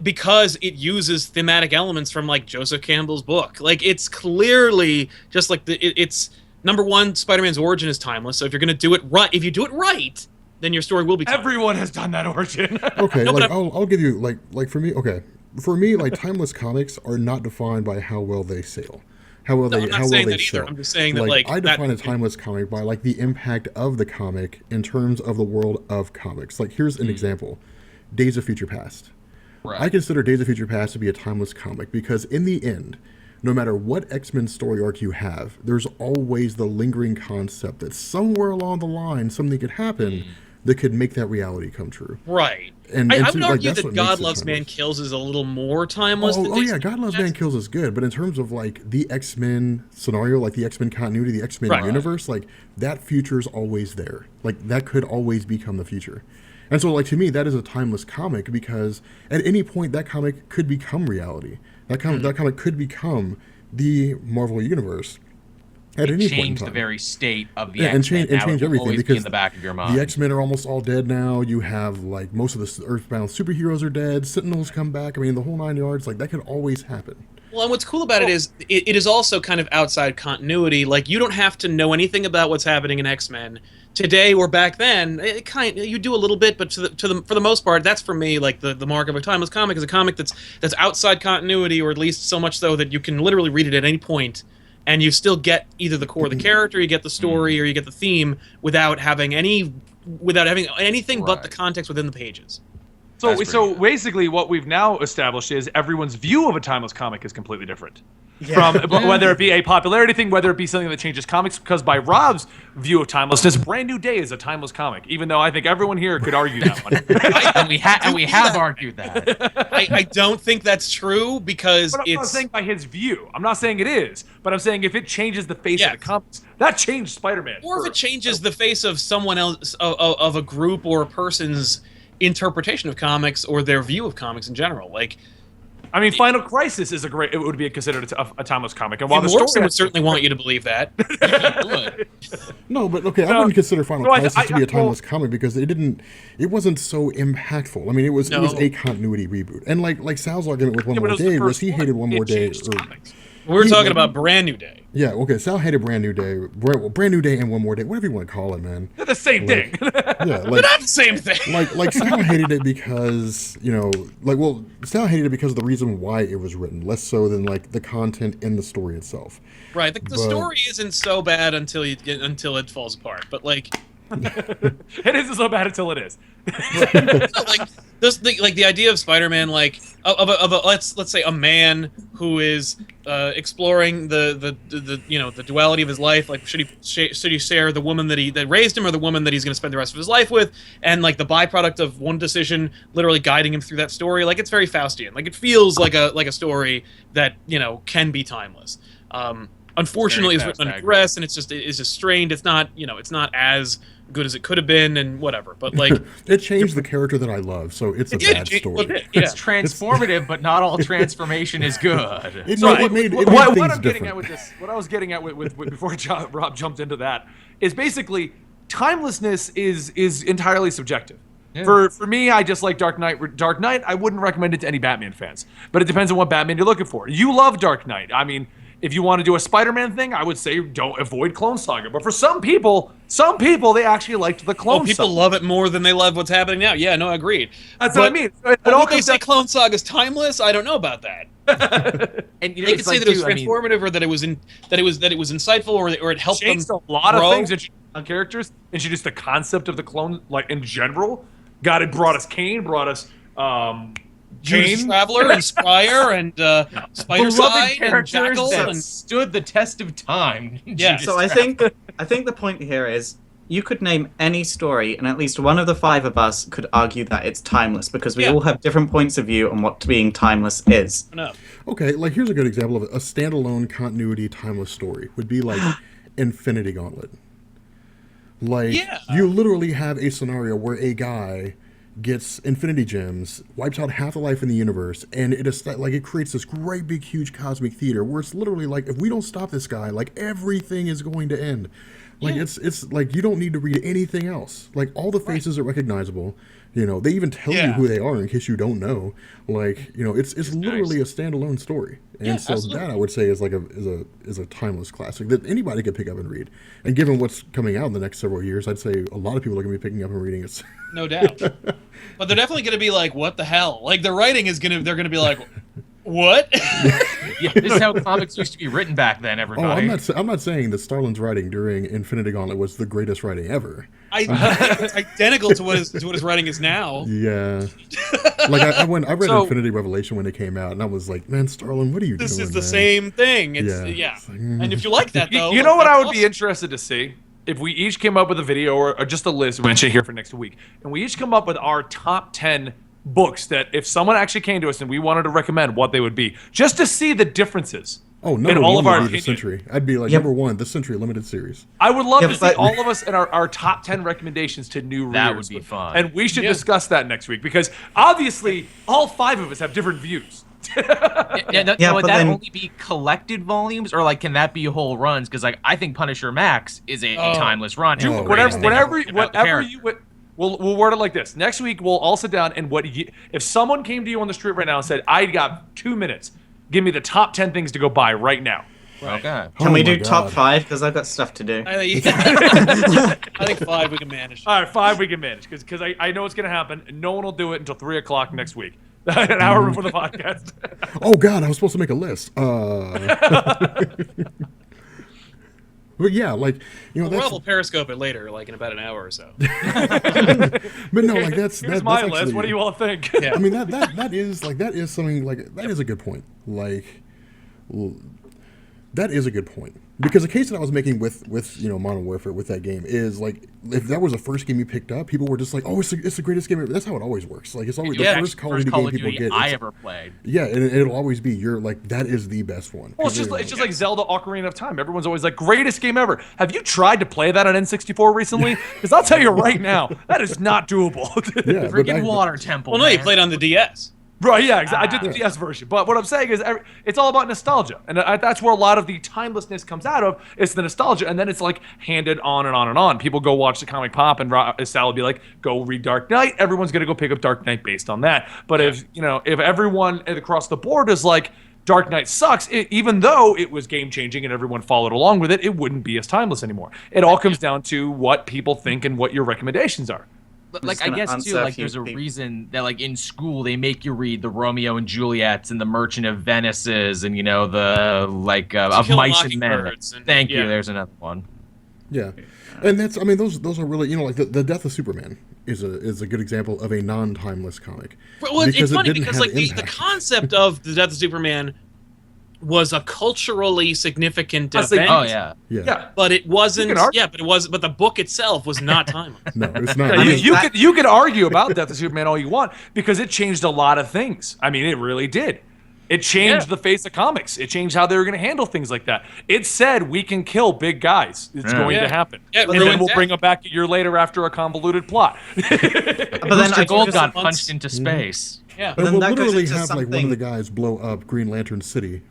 because it uses thematic elements from like Joseph Campbell's book. Like it's clearly just like it's number one. Spider-Man's origin is timeless. So if you're gonna do it right, if you do it right, then your story will be timeless. Everyone has done that origin. Okay, no, like I'll give you like for me, okay. For me, like timeless comics are not defined by how well they sell, how well they sell. I'm just saying that like I define a timeless comic by like the impact of the comic in terms of the world of comics. Like here's an example: Days of Future Past. Right. I consider Days of Future Past to be a timeless comic because in the end, no matter what X-Men story arc you have, there's always the lingering concept that somewhere along the line something could happen that could make that reality come true. Right. And I would argue that's that God Loves Man Kills is a little more timeless. Oh yeah, God Loves Man Kills is good, but in terms of like the X-Men scenario, like the X-Men continuity, the X-Men universe, like that future's always there. Like that could always become the future. And so like to me, that is a timeless comic because at any point that comic could become reality. That comic could become the Marvel universe. At any point in change time. the very state of the X-Men. X-Men. And change everything because in the back of your mind. The X-Men are almost all dead now. You have like most of the Earthbound superheroes are dead. Sentinels come back. I mean, the whole 9 yards. Like that could always happen. Well, and what's cool about it is it is also kind of outside continuity. Like you don't have to know anything about what's happening in X-Men today or back then. You do a little bit, but for the most part, that's for me like the mark of a timeless comic is a comic that's outside continuity, or at least so much so that you can literally read it at any point. And you still get either the core of the character, you get the story, or you get the theme without having anything but the context within the pages. So basically, what we've now established is everyone's view of a timeless comic is completely different. From whether it be a popularity thing, whether it be something that changes comics. Because by Rob's view of timelessness, Brand New Day is a timeless comic. Even though I think everyone here could argue that one, and we have argued that. I don't think that's true because I'm not saying by his view. I'm not saying it is, but I'm saying if it changes the face of the comics, that changed Spider-Man. Or if it changes the face of someone else, of a group or a person's interpretation of comics or their view of comics in general. Like, I mean, Final Crisis is it would be considered a timeless comic, and while the Morrison story would certainly want you to believe that. He would. No, but okay, I wouldn't consider Final Crisis to be a timeless comic because it wasn't so impactful. I mean, it was a continuity reboot, and like Sal's argument with One More Day was he hated One More Day. We were talking about Brand New Day. Yeah, okay. Sal hated Brand New Day, Brand New Day, and One More Day, whatever you want to call it, man. They're the same thing. Yeah, They're not the same thing. Like Sal hated it because Sal hated it because of the reason why it was written, less so than like the content in the story itself. Right. The story isn't so bad until it falls apart. But like, it isn't so bad until it is. The idea of Spider-Man, like let's say a man who is exploring the duality of his life. Like, should he share the woman that raised him or the woman that he's going to spend the rest of his life with? And like the byproduct of one decision literally guiding him through that story. Like, it's very Faustian. Like, it feels like a story that can be timeless. Unfortunately, it's written under duress, and it's just strained. It's not as good as it could have been, and whatever. But like, it changed the character that I love, so it's a bad story. It's transformative, but not all transformation is good. It made what things I'm different. getting at with this, what I was getting at with before Rob jumped into that, is basically timelessness is entirely subjective. Yeah. For me, I just like Dark Knight. Dark Knight, I wouldn't recommend it to any Batman fans, but it depends on what Batman you're looking for. You love Dark Knight. I mean, if you want to do a Spider-Man thing, I would say don't avoid Clone Saga. But for some people, they actually liked the Clone Saga. People love it more than they love what's happening now. Yeah, no, agreed. That's what I mean. It all comes say Clone Saga is timeless. I don't know about that. And they could say that it was transformative, or that it was insightful, or it helped changed them a lot grow. of things on characters. Introduced the concept of the clone, like in general. Brought us Kane, brought us Judas Traveler and Spire and Spider-Side and Jackal that and stood the test of time. Yeah. So I think the point here is you could name any story, and at least one of the five of us could argue that it's timeless because we all have different points of view on what being timeless is. Okay, like here's a good example of it. A standalone continuity timeless story would be like Infinity Gauntlet. Like, you literally have a scenario where a guy gets infinity gems, wipes out half the life in the universe, and it creates this great big huge cosmic theater where it's literally like, if we don't stop this guy, like everything is going to end. Like it's like you don't need to read anything else. Like, all the faces are recognizable. They even tell you who they are in case you don't know. Like, it's literally a standalone story. And so absolutely. That I would say is like a timeless classic that anybody could pick up and read. And given what's coming out in the next several years, I'd say a lot of people are going to be picking up and reading it. No doubt. But they're definitely going to be like, what the hell? Like, the writing they're going to be like, what? Yeah, this is how comics used to be written back then, everybody. I'm not saying that Starlin's writing during Infinity Gauntlet was the greatest writing ever. It's identical to what his writing is now. Yeah. Like, I read Infinity Revelation when it came out, and I was like, man, Starlin, what are you doing? This is the same thing. It's like, and if you like that, though, you know what I would be interested to see? If we each came up with a video or just a list, we mentioned here for next week, and we each come up with our top 10 books that if someone actually came to us and we wanted to recommend, what they would be, just to see the differences. Oh, number one would be The Century. I'd be like, number one, The Century Limited Series. I would love to see all of us and our top 10 recognimations to new readers. That would be fun. And we should discuss that next week, because obviously all five of us have different views. Would that only be collected volumes, or like can that be whole runs? Because like I think Punisher Max is a timeless run. Whatever you would. We'll word it like this. Next week, we'll all sit down and if someone came to you on the street right now and said, I got 2 minutes, give me the top 10 things to go buy right now. Right. Okay. Can we do top 5? Because I've got stuff to do. I think 5 we can manage. All right, 5 we can manage, because I know it's going to happen. And no one will do it until 3 o'clock next week. An hour before the podcast. Oh, God, I was supposed to make a list. But yeah, like, we'll Periscope it later, like in about an hour or so. But no, like that's my actually, list. What do you all think? Yeah. I mean that is something, like, that is a good point. Like, That is a good point, because the case that I was making with Modern Warfare with that game is like, if that was the first game you picked up, people were just like, oh, it's the greatest game ever. That's how it always works. Like, it's always the first Call of Duty game people get. I ever played. Yeah, and it'll always be that is the best one. Well, it's just like Zelda Ocarina of Time. Everyone's always like, greatest game ever. Have you tried to play that on N64 recently? Because I'll tell you right now, that is not doable. Yeah, Freaking Water Temple. Well, no, you played on the DS. Right, yeah, exactly. I did the DS version. But what I'm saying is it's all about nostalgia. And that's where a lot of the timelessness comes out of. It's the nostalgia. And then it's like handed on and on and on. People go watch the comic pop and Sal will be like, go read Dark Knight. Everyone's going to go pick up Dark Knight based on that. But if everyone across the board is like, Dark Knight sucks, even though it was game-changing and everyone followed along with it, it wouldn't be as timeless anymore. It all comes down to what people think and what your recommendations are. Like, I guess too, like there's a reason that like in school they make you read the Romeo and Juliets and the Merchant of Venices and the like of Mice and Men. Thank you. There's another one. Yeah, and those are really like the Death of Superman is a good example of a non-timeless comic. Well, it's funny because like the concept of the Death of Superman was a culturally significant event. Oh yeah. But it wasn't. Yeah, but it was. But the book itself was not timeless. No, it's not. You could argue about Death of Superman all you want because it changed a lot of things. I mean, it really did. It changed the face of comics. It changed how they were going to handle things like that. It said we can kill big guys. It's going to happen. Yeah, and then we'll bring them back a year later after a convoluted plot. But then Gold got punched into space. Yeah, but we'll literally have like one of the guys blow up Green Lantern City.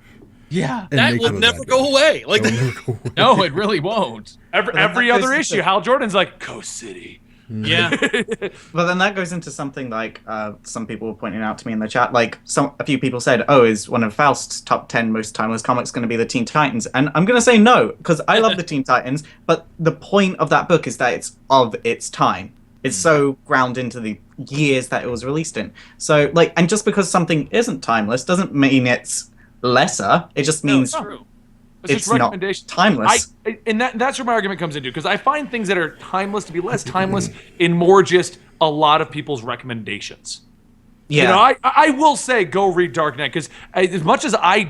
Yeah, that will never go away. Like, no, it really won't. Every other issue, Hal Jordan's like, Coast City. Yeah. But then that goes into something like some people were pointing out to me in the chat. Like a few people said, "Oh, is one of Faust's top 10 most timeless comics going to be the Teen Titans?" And I'm going to say no because I love the Teen Titans. But the point of that book is that it's of its time. It's so ground into the years that it was released in. So and just because something isn't timeless doesn't mean it's lesser. It just means it's not timeless. And that's where my argument comes into, because I find things that are timeless to be less timeless in more just a lot of people's recommendations. Yeah, I will say go read Dark Knight, because as much as I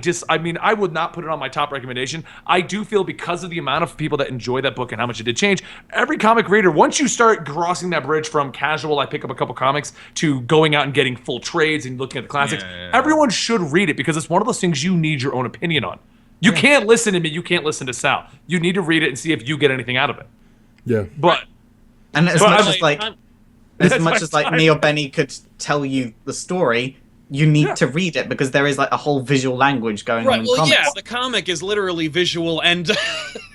would not put it on my top recommendation. I do feel because of the amount of people that enjoy that book and how much it did change, every comic reader, once you start crossing that bridge from casual, I pick up a couple comics, to going out and getting full trades and looking at the classics, everyone should read it, because it's one of those things you need your own opinion on. You can't listen to me, you can't listen to Sal. You need to read it and see if you get anything out of it. Yeah. As much as me or Benny could tell you the story, you need to read it, because there is like a whole visual language going on in comics. Yeah, the comic is literally visual and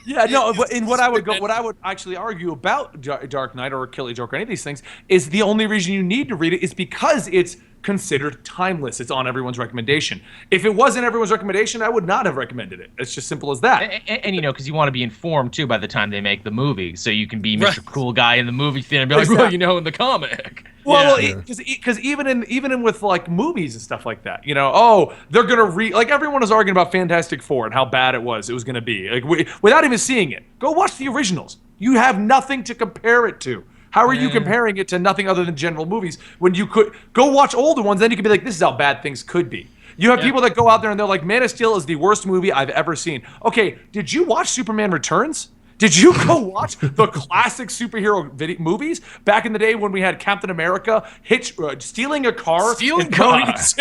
what I would actually argue about Dark Knight or Kill Joke or any of these things is the only reason you need to read it is because it's considered timeless. It's on everyone's recommendation. If it wasn't everyone's recommendation, I would not have recommended it. It's just simple as that. And because you want to be informed too by the time they make the movie, so you can be Mr. Cool Guy in the movie theater and be like, well, in the comic. Well, because even with like movies and stuff like that, they're gonna everyone was arguing about Fantastic Four and how bad it was gonna be, without even seeing it. Go watch the originals. You have nothing to compare it to. How are you comparing it to nothing other than general movies when you could go watch older ones? Then you could be like, this is how bad things could be. You have people that go out there and they're like, Man of Steel is the worst movie I've ever seen. Okay, did you watch Superman Returns? Did you go watch the classic superhero movies back in the day when we had Captain America stealing a car? Stealing cars.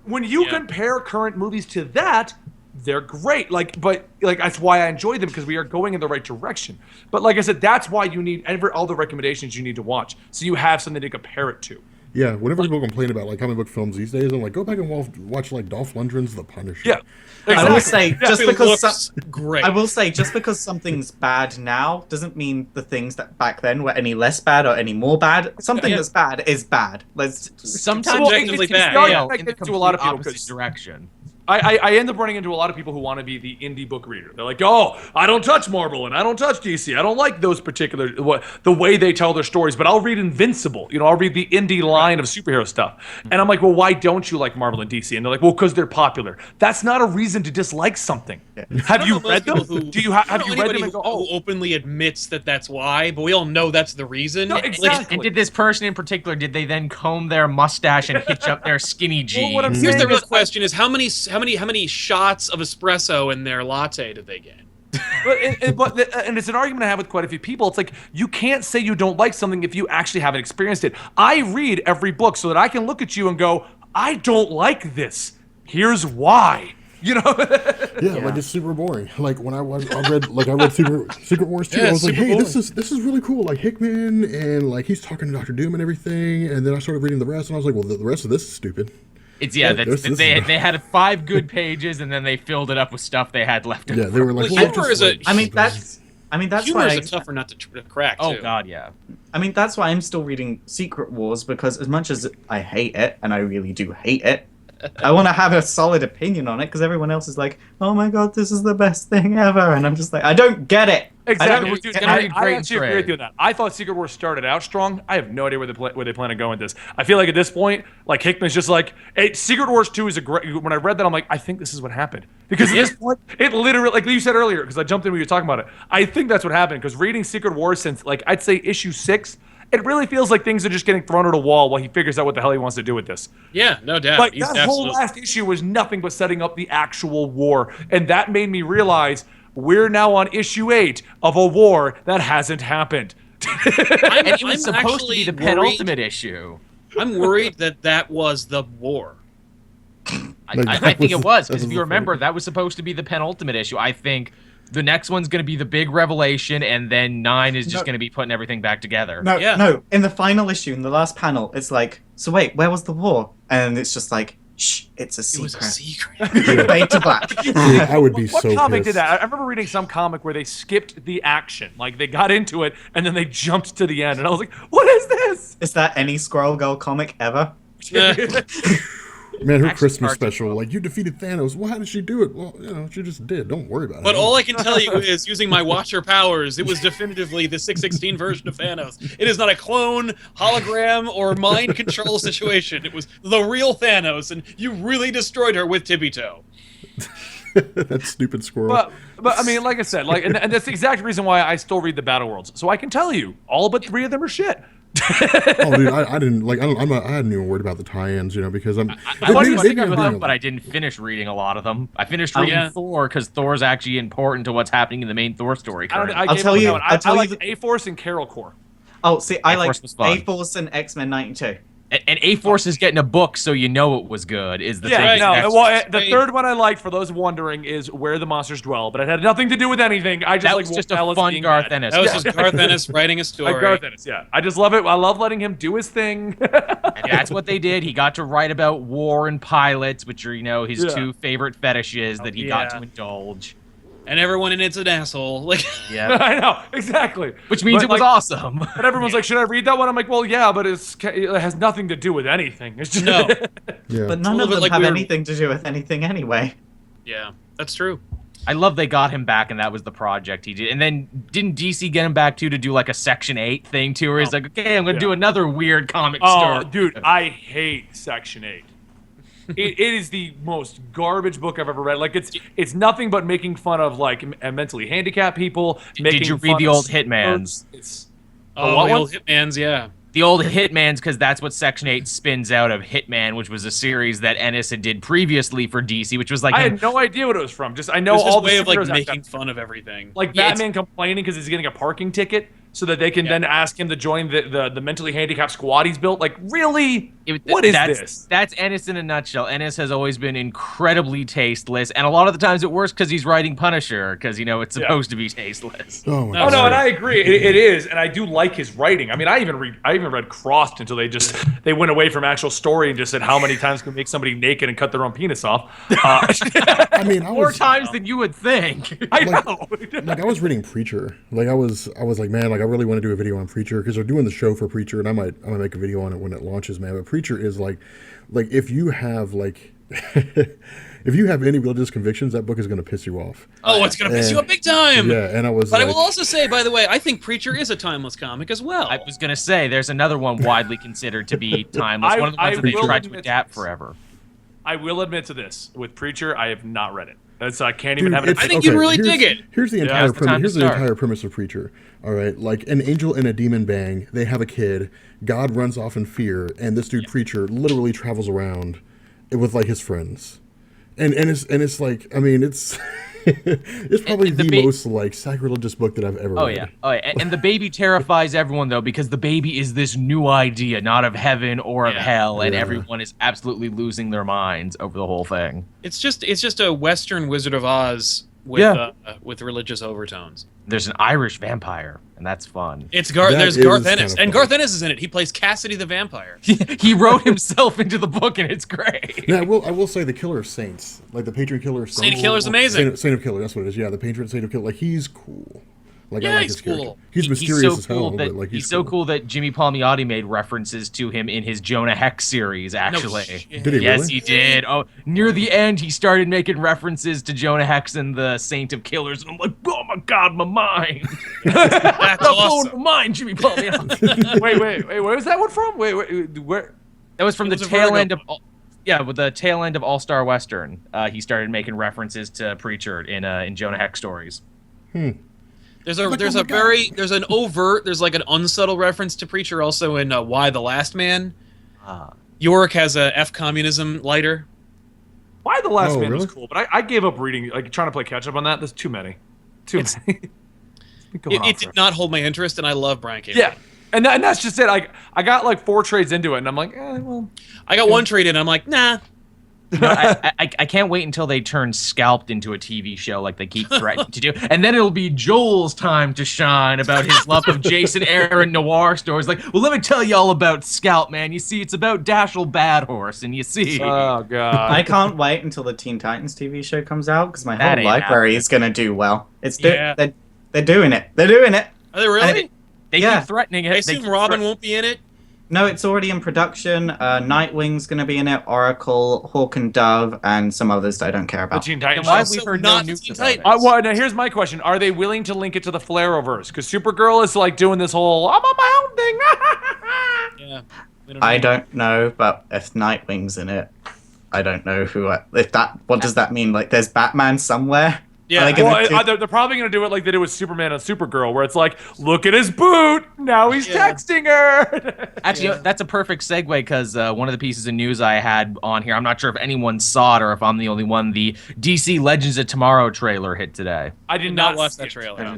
When you compare current movies to that, they're great. But that's why I enjoy them, because we are going in the right direction. But like I said, that's why you need all the recommendations you need to watch, so you have something to compare it to. Yeah, whenever people complain about comic book films these days, I'm like, go back and watch Dolph Lundgren's The Punisher. Yeah, exactly. I will say just because something's bad now doesn't mean the things that back then were any less bad or any more bad. Something that's bad is bad. Sometimes objectively bad. In the complete opposite direction. I end up running into a lot of people who want to be the indie book reader. They're like, oh, I don't touch Marvel and I don't touch DC. I don't like those particular, the way they tell their stories, but I'll read Invincible. I'll read the indie line of superhero stuff. And I'm like, well, why don't you like Marvel and DC? And they're like, well, because they're popular. That's not a reason to dislike something. Have you read them? Have you read them and go, who openly admits that that's why, but we all know that's the reason. No, exactly. And did this person in particular, did they then comb their mustache and hitch up their skinny jeans? Here's the real question is how how many shots of espresso in their latte did they get? And it's an argument I have with quite a few people. It's like, you can't say you don't like something if you actually haven't experienced it. I read every book so that I can look at you and go, I don't like this. Here's why. You know? Like it's super boring. Like when I read Secret Wars 2, I was like, hey, boring. this is really cool. Like Hickman and like he's talking to Dr. Doom and everything. And then I started reading the rest, and I was like, well, the rest of this is stupid. It's they had 5 good pages, and then they filled it up with stuff they had left. Yeah, they were like, humor is a. I mean that's humor why is a tougher nut to crack. Oh too. God, yeah. I mean that's why I'm still reading Secret Wars, because as much as I hate it, and I really do hate it, I want to have a solid opinion on it, because everyone else is like, oh my God, this is the best thing ever, and I'm just like, I don't get it. Exactly. I actually agree with you on that. I thought Secret Wars started out strong. I have no idea where they plan on going with this. I feel like at this point, like Hickman's just like, hey, Secret Wars 2 is a great. When I read that, I'm like, I think this is what happened, because at this point, it literally, like you said earlier, because I jumped in when you were talking about it. I think that's what happened, because reading Secret Wars since like I'd say issue 6. It really feels like things are just getting thrown at a wall while he figures out what the hell he wants to do with this. Yeah, no doubt. Like that whole last issue was nothing but setting up the actual war, and that made me realize we're now on issue 8 of a war that hasn't happened. And it was supposed to be the penultimate issue. I'm worried that was the war. I think it was, because if you remember, that was supposed to be the penultimate issue. I think the next one's going to be the big revelation, and then 9 is just going to be putting everything back together. No. In the final issue, in the last panel, it's like, so wait, where was the war? And it's just like, shh, it's a secret. It was a secret. Fade to black. I would be so pissed. What comic did that? I remember reading some comic where they skipped the action. Like, they got into it, and then they jumped to the end. And I was like, what is this? Is that any Squirrel Girl comic ever? Man, her Christmas special, like, you defeated Thanos. Well, how did she do it? Well, she just did. Don't worry about it. But all I can tell you is, using my Watcher powers, it was definitively the 616 version of Thanos. It is not a clone, hologram, or mind control situation. It was the real Thanos, and you really destroyed her with Tippy Toe. That stupid squirrel. But I mean, like I said, like, and that's the exact reason why I still read the Battle Worlds. So I can tell you, all but 3 of them are shit. Oh, dude, I didn't like. I hadn't even worried about the tie-ins, because I'm. But I didn't finish reading a lot of them. I finished reading Thor, because Thor's actually important to what's happening in the main Thor story. I'll tell you. I like A-Force and Carol Corps. Oh, see, I like A-Force and X-Men 92. And A-Force is getting a book, so you know it was good, is the thing. Right. No, well, the third one I liked, for those wondering, is Where the Monsters Dwell, but it had nothing to do with anything. I just that was just a fun Garth Ennis. That was just Garth Ennis writing a story. Like Garth Ennis, yeah. I just love it. I love letting him do his thing. And that's what they did. He got to write about war and pilots, which are, his 2 favorite fetishes that he got to indulge. And everyone in it's an asshole. Like, yeah, I know, exactly. Which means it was awesome. And everyone's like, should I read that one? I'm like, well, yeah, but it has nothing to do with anything. It's just no. Yeah. But none of them have anything to do with anything anyway. Yeah, that's true. I love they got him back, and that was the project he did. And then didn't DC get him back, too, to do like a Section 8 thing, too, where he's like, okay, I'm going to do another weird comic story. Oh, dude, I hate Section 8. It is the most garbage book I've ever read. Like, it's nothing but making fun of, like, mentally handicapped people. Did you read the old Hitmans? The old Hitmans, yeah. The old Hitmans, because that's what Section 8 spins out of. Hitman, which was a series that Ennis did previously for DC, which was like... I had no idea what it was from. I know all the way of, like, making fun of everything. Like, Batman complaining because he's getting a parking ticket so that they can then ask him to join the mentally handicapped squad he's built. Like, really? What is this? That's Ennis in a nutshell. Ennis has always been incredibly tasteless, and a lot of the times it works because he's writing Punisher, because, it's supposed to be tasteless. Oh, my God. God. No, and I agree. It is, and I do like his writing. I mean, I even read Crossed until they went away from actual story and just said, how many times can we make somebody naked and cut their own penis off? I mean, more times than you would think. I know. Like, I was reading Preacher. Like, I was like, man, like, I really want to do a video on Preacher, because they're doing the show for Preacher, and I might make a video on it when it launches, man. But Preacher is like if you have if you have any religious convictions, that book is going to piss you off. Oh, it's going to piss you up big time. Yeah, and I was. But I will also say, by the way, I think Preacher is a timeless comic as well. I was going to say, there's another one widely considered to be timeless. One of the ones that they tried to adapt forever. I will admit to this. With Preacher, I have not read it. I can't even have it. I think you'd really dig it. Here's the entire premise. Here's the entire premise of Preacher. All right, like an angel and a demon bang. They have a kid. God runs off in fear, and this dude Preacher literally travels around with like his friends, it's like, I mean, it's it's probably And the most like sacrilegious book that I've ever read. Oh yeah, and the baby terrifies everyone though, because the baby is this new idea, not of heaven or of hell, and everyone is absolutely losing their minds over the whole thing. It's just a Western Wizard of Oz with religious overtones. There's an Irish vampire, and that's fun. There's That Garth is Ennis, kinda and fun. Garth Ennis is in it. He plays Cassidy the vampire. He wrote himself into the book, and it's great. Yeah, I will say the Killer of Saints, like the patron killer of Saints. Saint of Killer's amazing. Saint of Killer, that's what it is. Yeah, the patron Saint of Killer. Like, he's cool. Like, I Yeah, like he's his character. cool. He's mysterious as hell, that, but like he's so cool that Jimmy Palmiotti made references to him in his Jonah Hex series. Actually, shit. Did he yes, really? he did. Oh, near the end, he started making references to Jonah Hex and the Saint of Killers, and I'm like, oh my god, my mind. That's Blowing awesome. my mind, Jimmy Palmiotti. Wait, where was that one from? Wait, where? That was from the was a tail Vertigo end of. With the tail end of All Star Western, he started making references to Preacher in Jonah Hex stories. There's like, an overt, there's like an unsubtle reference to Preacher also in Why the Last Man. Yorick has a F communism lighter. Why the Last Oh, Man was really? cool, but I gave up reading, like trying to play catch up on that. There's too many. Too many. It did not hold my interest, and I love Brian K. Yeah, and that's just it. I got like 4 trades into it, and I'm like, well. I got one trade in, I'm like, nah. I can't wait until they turn Scalped into a TV show like they keep threatening to do. And then it'll be Joel's time to shine about his love of Jason Aaron noir stories. Like, well, let me tell you all about Scalp, man. You see, it's about Dashel Badhorse, and you see... Oh, God. I can't wait until the Teen Titans TV show comes out because my That whole ain't library is gonna do well. Yeah. They're doing it. They're doing it. Are they really? They Yeah. keep threatening it. I They assume keep Robin threat- won't be in it. No, it's already in production. Nightwing's gonna be in it. Oracle, Hawk and Dove, and some others that I don't care The about. Teen Titans. Why have Also we heard no not news Teen about it? Titans. Now here's my question: are they willing to link it to the Flareverse? Because Supergirl is like doing this whole "I'm on my own thing." Yeah. We I know. don't know, but if Nightwing's in it, I don't know what does that mean? Like, there's Batman somewhere? Yeah. Are they gonna Well, do- they're probably going to do it like they did with Superman and Supergirl, where it's like, look at his boot, now he's Yeah. texting her. Actually, that's a perfect segue because one of the pieces of news I had on here, I'm not sure if anyone saw it or if I'm the only one, the DC Legends of Tomorrow trailer hit today. I Did did not not watch see that it. trailer.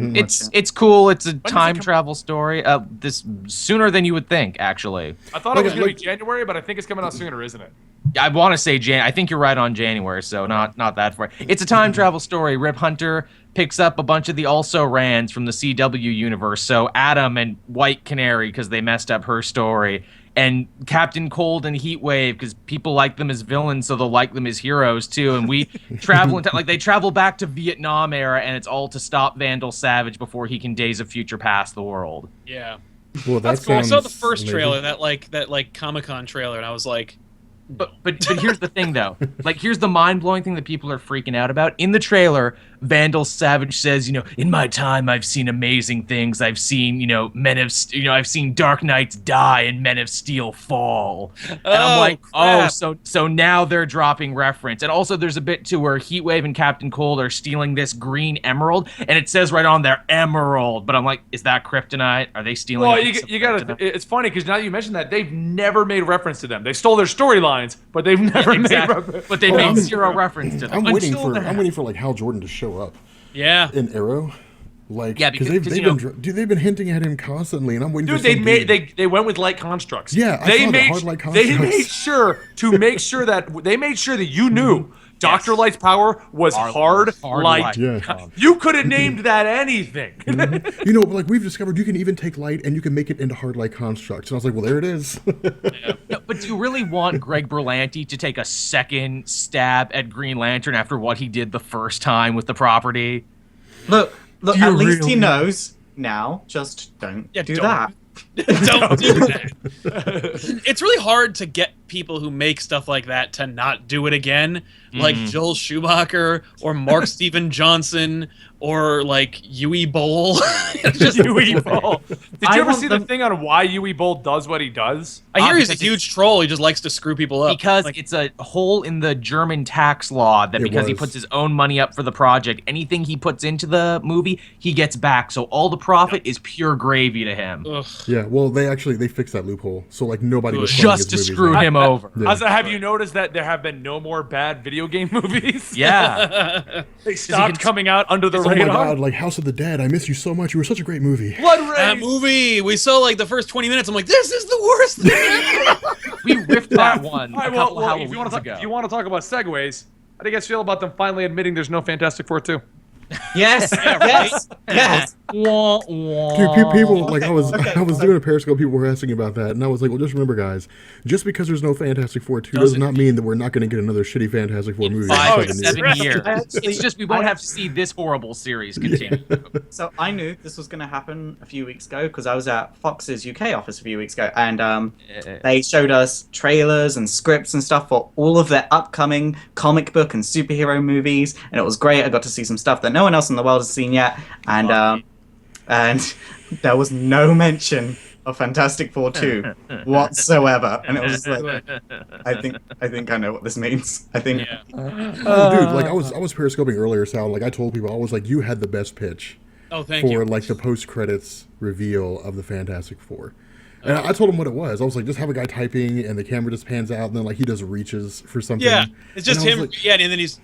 It's cool. It's a does it time come- travel story. This sooner than you would think, actually. I thought it was Like- going to be January, but I think it's coming out sooner, isn't it? I want to say I think you're right on January, so not that far. It's a time travel story. Rip Hunter picks up a bunch of the also-rans from the CW universe, so Adam and White Canary because they messed up her story, and Captain Cold and Heatwave because people like them as villains, so they'll like them as heroes too. And we travel into they travel back to Vietnam era, and it's all to stop Vandal Savage before he can Days of Future Past the world. Yeah. Well, that I saw the sounds first amazing. trailer, that Comic-Con trailer, and I was like, But here's the thing though. Like, here's the mind-blowing thing that people are freaking out about. In the trailer, Vandal Savage says, in my time I've seen amazing things. I've seen, I've seen Dark Knights die and Men of Steel fall. And I'm like, crap. so now they're dropping reference. And also there's a bit to where Heatwave and Captain Cold are stealing this green emerald, and it says right on there emerald. But I'm like, is that kryptonite? Are they stealing Well, a piece of you got to. kryptonite? It's funny because now that you mentioned that, they've never made reference to them. They stole their storylines, but they've never made Exactly. reference. But they Well, made I'm- zero reference to them. I'm waiting Until that. for like Hal Jordan to show up yeah. in Arrow. Like, Yeah, because because, they've been hinting at him constantly, and I'm waiting Dude, for they some made dude- they went with light constructs. Yeah, I they saw the made hard light they constructs. made sure to make sure that you knew Dr. Light's power was hard light. Yeah. You could have named that anything. Like we've discovered, you can even take light and you can make it into hard light constructs. And I was like, well, there it is. No, but do you really want Greg Berlanti to take a second stab at Green Lantern after what he did the first time with the property? Look, Do at you least he really? knows now. Just don't Yeah, do don't. that. Don't do that. It's really hard to get people who make stuff like that to not do it again, like Joel Schumacher or Mark Steven Johnson or like Yui Bowl. It's just Yui Bowl. Did I you ever want see the them- thing on why Yui Bowl does what he does? I hear he's a because huge troll. He just likes to screw people up. Because Like, it's a hole in the German tax law that It because he was. puts his own money up for the project, anything he puts into the movie, he gets back. So all the profit is pure gravy to him. ugh. Yeah, Well, they fixed that loophole, so like nobody was Just to his movies screw now. him over. Yeah. Also, have you noticed that there have been no more bad video game movies? Yeah. They stopped coming out under the Oh my radar. god, like House of the Dead, I miss you so much. You were such a great movie. Blood That Rage. movie, we saw like the first 20 minutes. I'm like, this is the worst thing ever. We riffed that one All right, a couple well, if you want Halloweens to ago. talk about segues, how do you guys feel about them finally admitting there's no Fantastic Four 2? Yes, yes, yes. Wah, wah. Dude, people like I was Okay. doing a Periscope. People were asking about that, and I was like, well, just remember, guys, just because there's no Fantastic Four 2 does not mean that we're not going to get another shitty Fantastic Four movie. in 5 to 7 7 years. years. I actually- It's just we won't I- have to see this horrible series continue. So I knew this was going to happen a few weeks ago because I was at Fox's UK office a few weeks ago, and they showed us trailers and scripts and stuff for all of their upcoming comic book and superhero movies, and it was great. I got to see some stuff that no one else in the world has seen yet, and there was no mention of Fantastic Four 2 whatsoever, and it was like, I think I know what this means. I think. Yeah. Oh, dude, like I was Periscoping earlier, Sal. Like I told people, I was like, you had the best pitch Oh, thank for you. like the post credits reveal of the Fantastic Four. And I told him what it was. I was like, just have a guy typing, and the camera just pans out, and then like he does reaches for something. Yeah, it's just And I him. was like- Yeah, and then he's.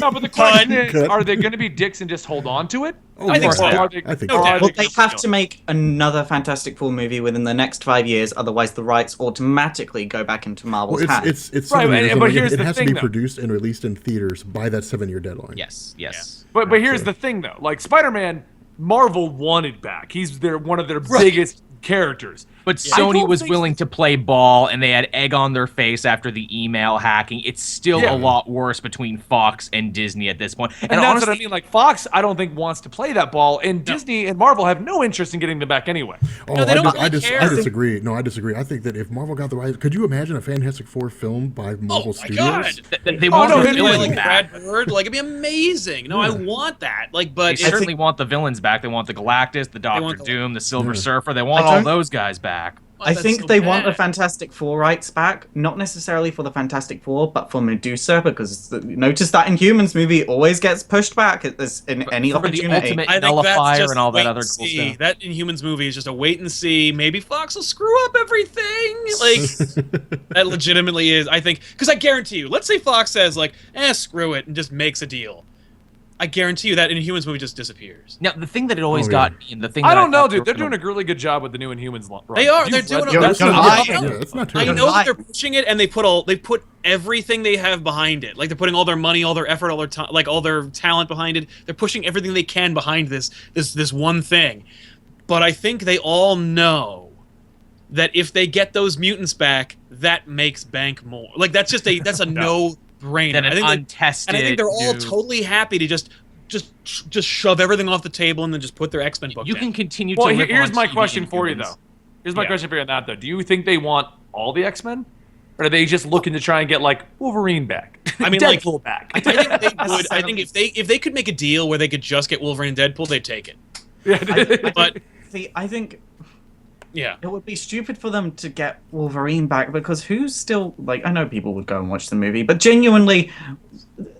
No, but the question is, Cut. are they going to be dicks and just hold on to it? Oh, I think Or so. are they- I think or so. are Well, Well, they they have to make another Fantastic Four movie within the next 5 years, otherwise the rights automatically go back into Marvel's Well, hands. it's Right, 7 years, but and, like, here's it the has thing, to be though. produced and released in theaters by that 7-year deadline. Yes. But here's the thing, though. Like, Spider-Man, Marvel wanted back. He's one of their biggest characters. But I Sony don't was think- willing to play ball, and they had egg on their face after the email hacking. It's still Yeah. a lot worse between Fox and Disney at this point. And that's honestly, what I mean. Like, Fox, I don't think wants to play that ball, and Disney and Marvel have no interest in getting them back anyway. Oh, No, they don't really I care. disagree. No, I disagree. I think that if Marvel got the rights, could you imagine a Fantastic Four film by Marvel Oh my Studios? god! they want no, the hit me Like, villains back. Brad Bird, like it'd be amazing. No, I want that. Like, They but it's, certainly want the villains back. They want the Galactus, the Doctor want the- Doom, the Silver Yeah. Surfer. They want I all don't- those guys back. I that's think so they want the bad. Fantastic Four rights back, not necessarily for the Fantastic Four, but for Medusa, because notice that Inhumans movie always gets pushed back in any For the opportunity. ultimate- I think Nullifier that's just and all that wait other and cool see. stuff. That Inhumans movie is just a wait and see. Maybe Fox will screw up everything. Like that legitimately is. I think because I guarantee you. Let's say Fox says like, screw it, and just makes a deal. I guarantee you that Inhumans movie just disappears. Now, the thing that it always Oh, got me, and the thing I that don't know, thought dude. were They're gonna- doing a really good job with the new Inhumans. Run. They are. You've They're read doing. them. Yo, That's don't not- lie. Yeah, it's not I terrible. know that they're pushing it, and they put everything they have behind it. Like they're putting all their money, all their effort, all their time, like all their talent behind it. They're pushing everything they can behind this one thing. But I think they all know that if they get those mutants back, that makes bank more. Like that's a no brainer. Than an I think untested. and I think they're all new- totally happy to just shove everything off the table and then just put their X-Men book You down. can continue Well, to. live here's on my TV question in for you, humans. though. Here's my Yeah. question for you on that, though. Do you think they want all the X-Men? Or are they just looking to try and get, like, Wolverine back? I mean, like- Deadpool back. I think they would. I think if they could make a deal where they could just get Wolverine and Deadpool, they'd take it. But See, I think yeah, it would be stupid for them to get Wolverine back because who's still like I know people would go and watch the movie, but genuinely,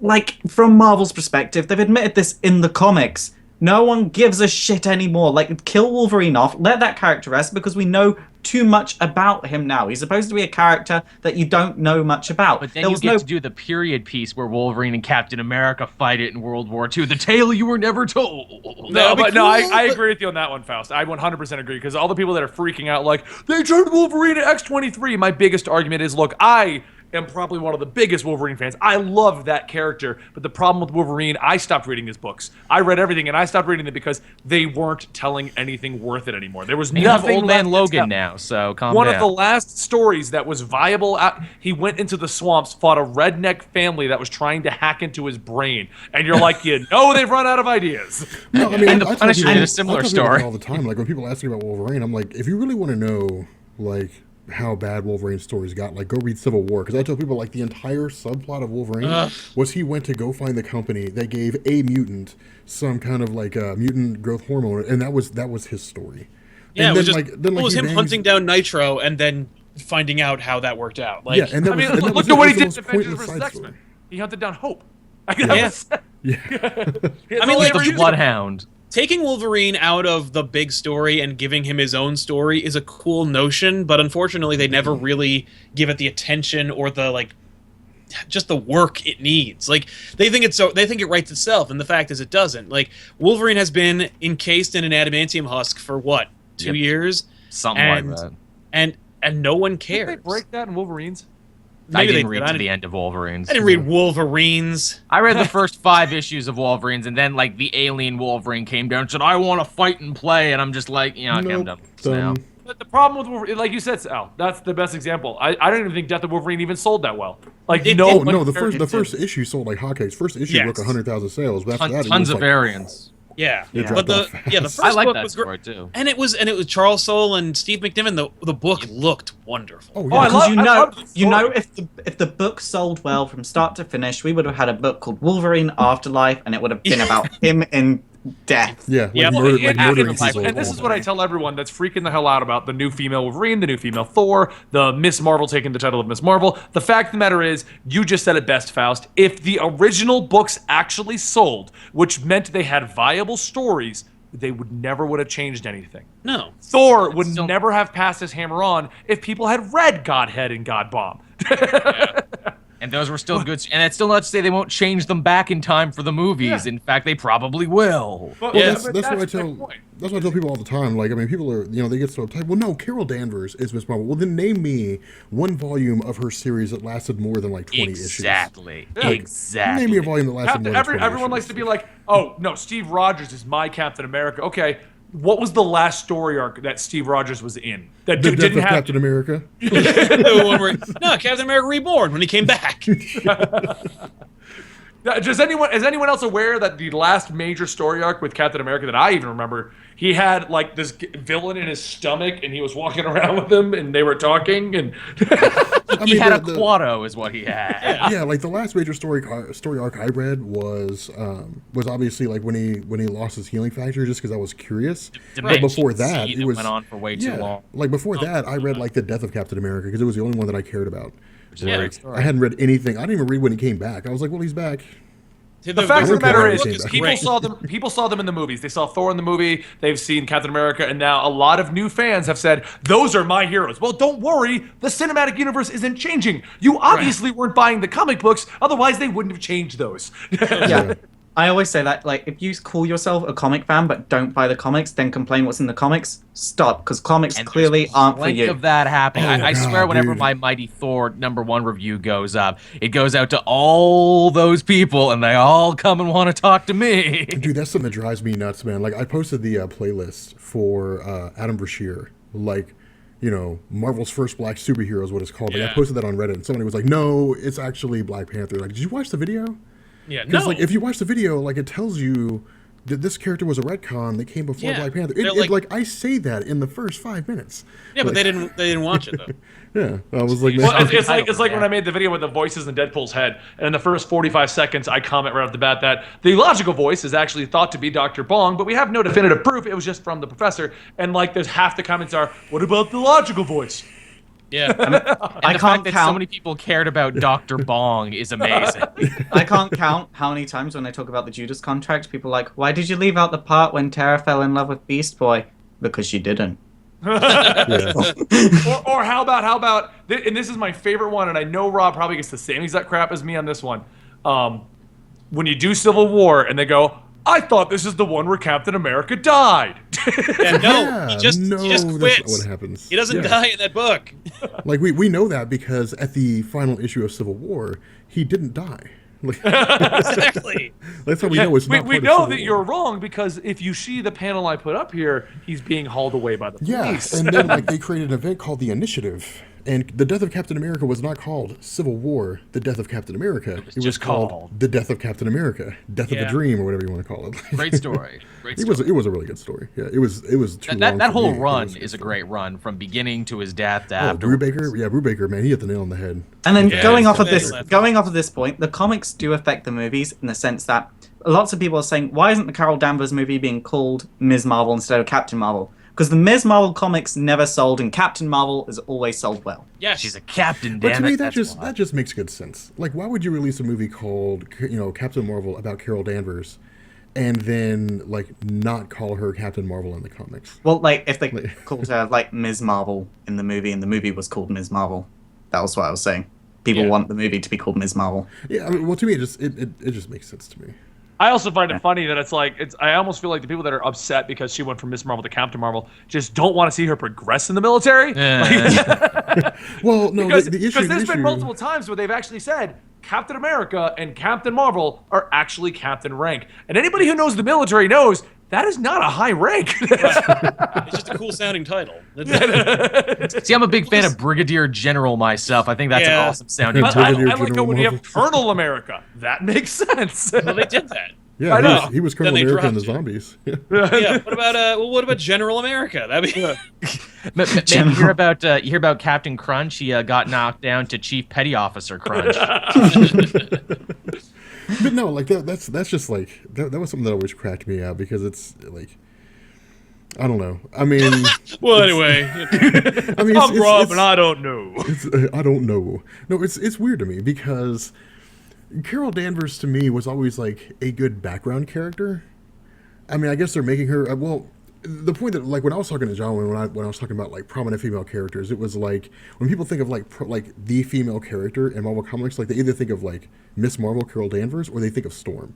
like from Marvel's perspective, they've admitted this in the comics. No one gives a shit anymore. Like, kill Wolverine off, let that character rest because we know too much about him now. He's supposed to be a character that you don't know much about. But then there you was get no to do the period piece where Wolverine and Captain America fight it in World War II. The tale you were never told. No, That'd be but no, I cool, I but- agree with you on that one, Faust. I 100% agree because all the people that are freaking out, like, they turned Wolverine to X-23, my biggest argument is, look, I am probably one of the biggest Wolverine fans. I love that character, but the problem with Wolverine, I stopped reading his books. I read everything, and I stopped reading them because they weren't telling anything worth it anymore. There was You have nothing Old Man left to tell. Logan now, so calm One down. of the last stories that was viable, he went into the swamps, fought a redneck family that was trying to hack into his brain. And you're like, they've run out of ideas. No, I mean, And the I tell Punisher people- did a I similar tell people story. all the time. Like when people ask me about Wolverine, I'm like, if you really want to know, like how bad Wolverine's stories got, like go read Civil War, because I tell people like the entire subplot of Wolverine was he went to go find the company that gave a mutant some kind of like mutant growth hormone, and that was his story. yeah. And It was then, just then, it was he him bangs- hunting down Nitro and then finding out how that worked out. Like, Yeah, and that I was, mean, and that look was at what he the did most in Avengers pointless vs. side X-Men. story. He hunted down Hope. Yeah. Yeah. I mean, like, the you- Bloodhound. taking Wolverine out of the big story and giving him his own story is a cool notion, but unfortunately they never really give it the attention or the like just the work it needs. Like they think it writes itself, and the fact is it doesn't. Like Wolverine has been encased in an adamantium husk for what, 2 years? Something like that. And no one Did cares. they break that in Wolverines? I Maybe didn't they read did. to the end of Wolverines. I didn't read Wolverines. I read the first 5 issues of Wolverines, and then like the alien Wolverine came down and said, "I want to fight and play," and I'm just like, okay, I'm Nope, done with this now. But the problem with Wolverine, like you said, Al, that's the best example. I don't even think Death of Wolverine even sold that well. Like It no, did. Oh one no, the compared first it to- issue sold like hotcakes. First issue Yes. broke 100,000 sales. But after that, it Tons was of like, variants. Yeah. It But dropped off the fast. first I like book that was story great. too. And it was Charles Soule and Steve McNiven. The book looked wonderful. Oh Oh, yeah, I love- Because love the you know, story. if the book sold well from start to finish, we would have had a book called Wolverine Afterlife, and it would have been about him in death. yeah, like, Yep. murder, And- like and- murdering and- people. And this is what I tell everyone that's freaking the hell out about the new female Wolverine, the new female Thor, the Miss Marvel taking the title of Miss Marvel. The fact of the matter is, you just said it best, Faust. If the original books actually sold, which meant they had viable stories, they would have changed anything. No. Thor would Still- never have passed his hammer on if people had read Godhead and God Bomb. And those were still good. And that's still not to say they won't change them back in time for the movies. Yeah. In fact, they probably will. But, Yeah. but That's what I my tell. point. That's what I tell people all the time. Like, I mean, people are, they get so uptight. Well, no, Carol Danvers is Miss Marvel. Well, then name me one volume of her series that lasted more than like 20 Exactly. Yeah. Exactly. issues. Name me a volume that lasted more than 20 Everyone issues. likes to be like, oh, no, Steve Rogers is my Captain America. Okay, what was the last story arc that Steve Rogers was in that The death didn't of have... Captain America. The one where, no, Captain America Reborn when he came back. Is anyone else aware that the last major story arc with Captain America that I even remember, he had like this villain in his stomach and he was walking around with him and they were talking and... I He mean, had a the- Quado, is what he had. Yeah, like the last major story arc I read was obviously like when he lost his healing factor, just because I was curious. But before that, it was went on for way too long. Like before that, I read like the death of Captain America because it was the only one that I cared about. Which is a Yeah. great story. I hadn't read anything. I didn't even read when he came back. I was like, well, he's back. The fact of the matter is, book is people saw them in the movies. They saw Thor in the movie. They've seen Captain America, and now a lot of new fans have said, "Those are my heroes." Well, don't worry, the cinematic universe isn't changing. You obviously weren't buying the comic books, otherwise they wouldn't have changed those. Yeah. I always say that, like, if you call yourself a comic fan but don't buy the comics, then complain what's in the comics, stop, because comics And clearly there's aren't for plenty you. of that happening. Oh, I swear, God, whenever dude. my Mighty Thor #1 review goes up, it goes out to all those people, and they all come and want to talk to me. Dude, that's something that drives me nuts, man. Like, I posted the playlist for Adam Brashear, like, Marvel's first black superhero is what it's called. Like, I Yeah. posted that on Reddit, and somebody was like, no, it's actually Black Panther. Like, did you watch the video? Yeah, Because, no. like, if you watch the video, like, it tells you that this character was a retcon that came before Yeah, Black Panther. they're Like, I say that in the first 5 minutes. yeah, but Like, they didn't watch it though. Yeah, I was like, Well, man, it's like when I made the video with the voices in Deadpool's head, and in the first 45 seconds, I comment right off the bat that the logical voice is actually thought to be Dr. Bong, but we have no definitive proof. It was just from the professor, and like, there's half the comments are, "What about the logical voice?" Yeah. And I the can't fact that so count. many people cared about Dr. Bong is amazing. I can't count how many times when I talk about the Judas contract, people are like, why did you leave out the part when Tara fell in love with Beast Boy? Because she didn't. yeah. Or how about, and this is my favorite one, and I know Rob probably gets the same exact crap as me on this one. When you do Civil War and they go, "I thought this is the one where Captain America died." Yeah, no, Yeah, he just no, quits. that's not what happens. He doesn't Yeah. die in that book. Like, we know that because at the final issue of Civil War, he didn't die. Like, Exactly. that's how we know it's not we part of know Civil that War. you're wrong because if you see the panel I put up here, he's being hauled away by the Yeah, police. and then like they created an event called the Initiative, and the death of Captain America was not called Civil War: The Death of Captain America. It was just called called The Death of Captain America: Death of Yeah. a Dream, or whatever you want to call it. Great story. Great It story. was a really good story. Yeah, it was too That long that for whole me. It run was good is a stuff. great run from beginning to his death to Oh, after. Brubaker, man, he hit the nail on the head. And then Yeah, going it's off of the this, left. going off of this point, the comics do affect the movies in the sense that lots of people are saying, why isn't the Carol Danvers movie being called Ms. Marvel instead of Captain Marvel? Because the Ms. Marvel comics never sold, and Captain Marvel has always sold well. Yes. She's a captain, But damn to me, it. that that's why. that just makes good sense. Like, why would you release a movie called Captain Marvel about Carol Danvers, and then like not call her Captain Marvel in the comics. Well, like if they called her like Ms. Marvel in the movie, and the movie was called Ms. Marvel, that was what I was saying. People want the movie to be called Ms. Marvel. Yeah, I mean, well, to me, it just makes sense to me. I also find it funny that I almost feel like the people that are upset because she went from Miss Marvel to Captain Marvel just don't want to see her progress in the military. Well, no, because the issue, there's been multiple times where they've actually said Captain America and Captain Marvel are actually captain rank. And anybody who knows the military knows that is not a high rank. It's just a cool sounding title. See, I'm a big fan of Brigadier General myself. I think that's an awesome sounding title. I like it when we have Colonel America. That makes sense. Well, they did that. Yeah, he was Colonel America and the zombies. Yeah. What about General America? That'd be. You hear about Captain Crunch? He got knocked down to Chief Petty Officer Crunch. But no, like that's just like that was something that always cracked me out because it's like I don't know. I mean, well, anyway, I mean, I'm Rob, and I don't know. I don't know. No, it's weird to me because Carol Danvers to me was always like a good background character. I mean, I guess they're making her the point that like when I was talking to John when I was talking about like prominent female characters, it was like when people think of like the female character in Marvel Comics, like they either think of like Miss Marvel, Carol Danvers, or they think of Storm.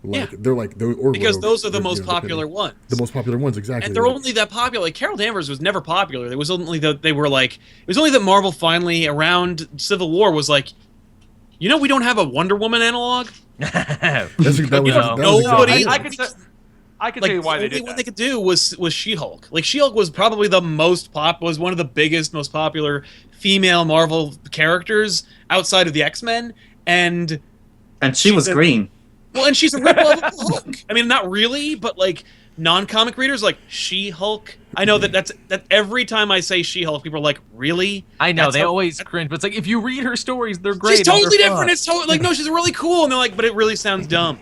Like they're like because those are the most popular ones. The most popular ones, exactly. And they're only that popular. Like Carol Danvers was never popular. It was only that they were like. It was only that Marvel finally around Civil War was like, we don't have a Wonder Woman analog. I can tell you why they did that. The only one they could do was She-Hulk. Like She-Hulk was probably was one of the biggest, most popular female Marvel characters outside of the X-Men, and she was green. Well, and she's a rip-off of Hulk. I mean, not really, but like non-comic readers like She-Hulk. I know that every time I say She-Hulk, people are like, really? I know they always cringe, but it's like if you read her stories, they're great. She's totally different. It's totally like no, she's really cool, and they're like, but it really sounds dumb.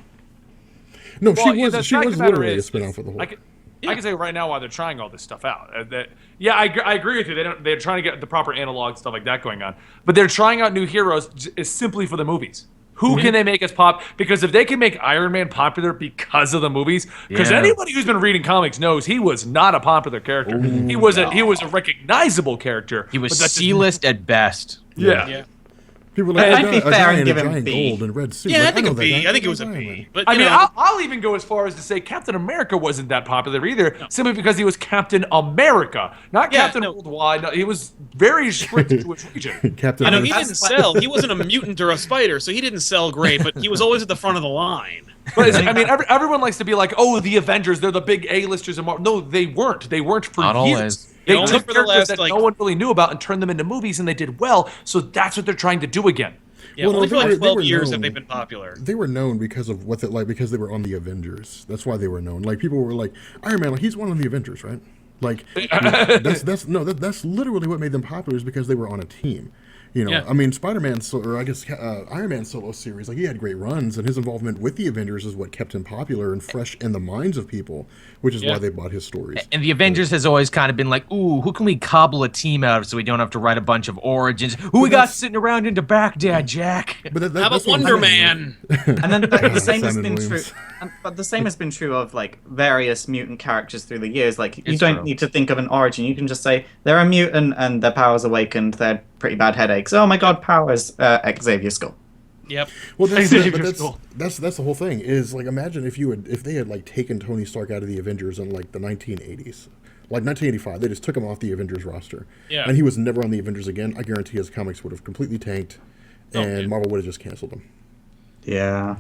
No, she was literally a spin-off of the whole. I can tell you right now why they're trying all this stuff out. I agree with you. They're trying to get the proper analog stuff like that going on, but they're trying out new heroes is simply for the movies. Who can they make us pop? Because if they can make Iron Man popular because of the movies, because anybody who's been reading comics knows he was not a popular character. He was a recognizable character. He was C-list at best. Yeah. People were like, I'd be fair and give him giant B. gold and red suit. Yeah, like, I think a B. I think it was a B. But I mean, I'll even go as far as to say Captain America wasn't that popular either, simply because he was Captain America, not Captain Worldwide. No, he was very restricted to his region. Captain. I know he didn't sell. He wasn't a mutant or a spider, so he didn't sell great. But he was always at the front of the line. But I mean, everyone likes to be like, "Oh, the Avengers, they're the big A-listers." And no, they weren't. They weren't for not years. Always. They only took for the characters last, that no one really knew about and turned them into movies, and they did well. So that's what they're trying to do again. Yeah, only for like 12 years have they been popular. They were known because of because they were on the Avengers. That's why they were known. Like people were like, Iron Man, like he's one of the Avengers, right? Like that's literally what made them popular is because they were on a team. I mean, Spider-Man, or I guess Iron Man solo series, like he had great runs, and his involvement with the Avengers is what kept him popular and fresh in the minds of people, which is why they bought his stories. And the Avengers has always kind of been like, ooh, who can we cobble a team out of so we don't have to write a bunch of origins? Who we got sitting around into Baghdad, Jack? But how about Wonder Man? And then the same has been true. But the same has been true of like various mutant characters through the years. Like you don't need to think of an origin. You can just say they're a mutant and their powers awakened. They're pretty bad headaches. Oh my God, powers! Xavier Skull. Yep. Well, that's the whole thing. Is like imagine if they had like taken Tony Stark out of the Avengers in like the 1980s, like 1985. They just took him off the Avengers roster, and he was never on the Avengers again. I guarantee his comics would have completely tanked, and Marvel would have just canceled them. Yeah.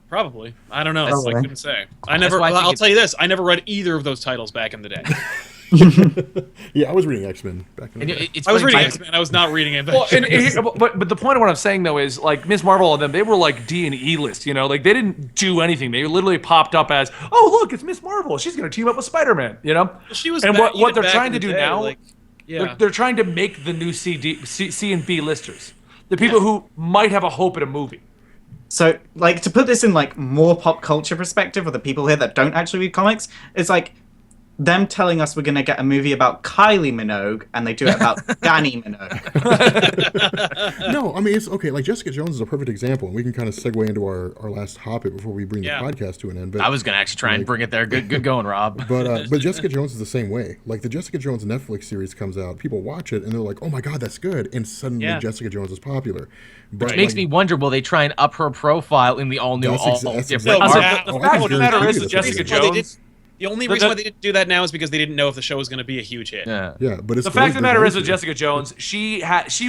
Probably. I don't know. I couldn't say. I'll tell you this. I never read either of those titles back in the day. Yeah, I was reading X-Men back in the day. I was reading X-Men. I was not reading it. But the point of what I'm saying though is like Ms. Marvel and them, they were like D and E list. Like they didn't do anything. They literally popped up as, oh look, it's Ms. Marvel. She's gonna team up with Spider-Man. She was. And what they're trying to do now, like, they're trying to make the new C and B listers, the people who might have a hope at a movie. So, like, to put this in, like, more pop culture perspective for the people here that don't actually read comics, it's like, them telling us we're going to get a movie about Kylie Minogue, and they do it about Danny Minogue. No, I mean, it's okay. Like, Jessica Jones is a perfect example, and we can kind of segue into our last topic before we bring the podcast to an end. But I was going to actually try and bring it there. Good going, Rob. But Jessica Jones is the same way. Like, the Jessica Jones Netflix series comes out, people watch it, and they're like, oh my God, that's good. And suddenly Jessica Jones is popular. But, Which makes me wonder, will they try and up her profile in the all-new, that's different No, Marvel? The fact of the matter is that Jessica Jones... The only reason why they didn't do that now is because they didn't know if the show was going to be a huge hit. Yeah, but it's the fact of the matter is with Jessica Jones, she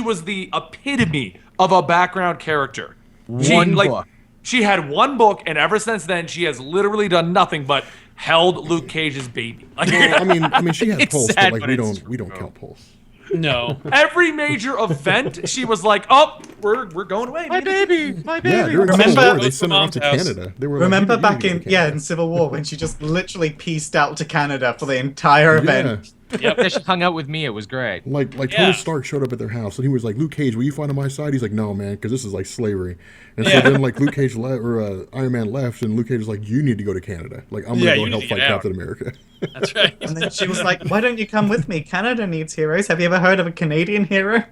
was the epitome of a background character. Book. She had one book, and ever since then, she has literally done nothing but held Luke Cage's baby. Like, I mean, she had It's Pulse, sad, but but like it's we don't count Pulse. No. every major event, she was like, "Oh, we're going away, My baby. Yeah, during Civil Remember- War, they sent her off to Mom's house. Canada. They were Remember like, back in Civil War when she just literally pieced out to Canada for the entire event? Yeah, she hung out with me. It was great. Like Tony Stark showed up at their house, and he was like, Luke Cage, will you find on my side? He's like, no, man, because this is like slavery. And so then like Luke Cage Iron Man left, and Luke Cage was like, you need to go to Canada. Like, I'm gonna go help fight Captain America. That's right. And then she was like, why don't you come with me? Canada needs heroes. Have you ever heard of a Canadian hero?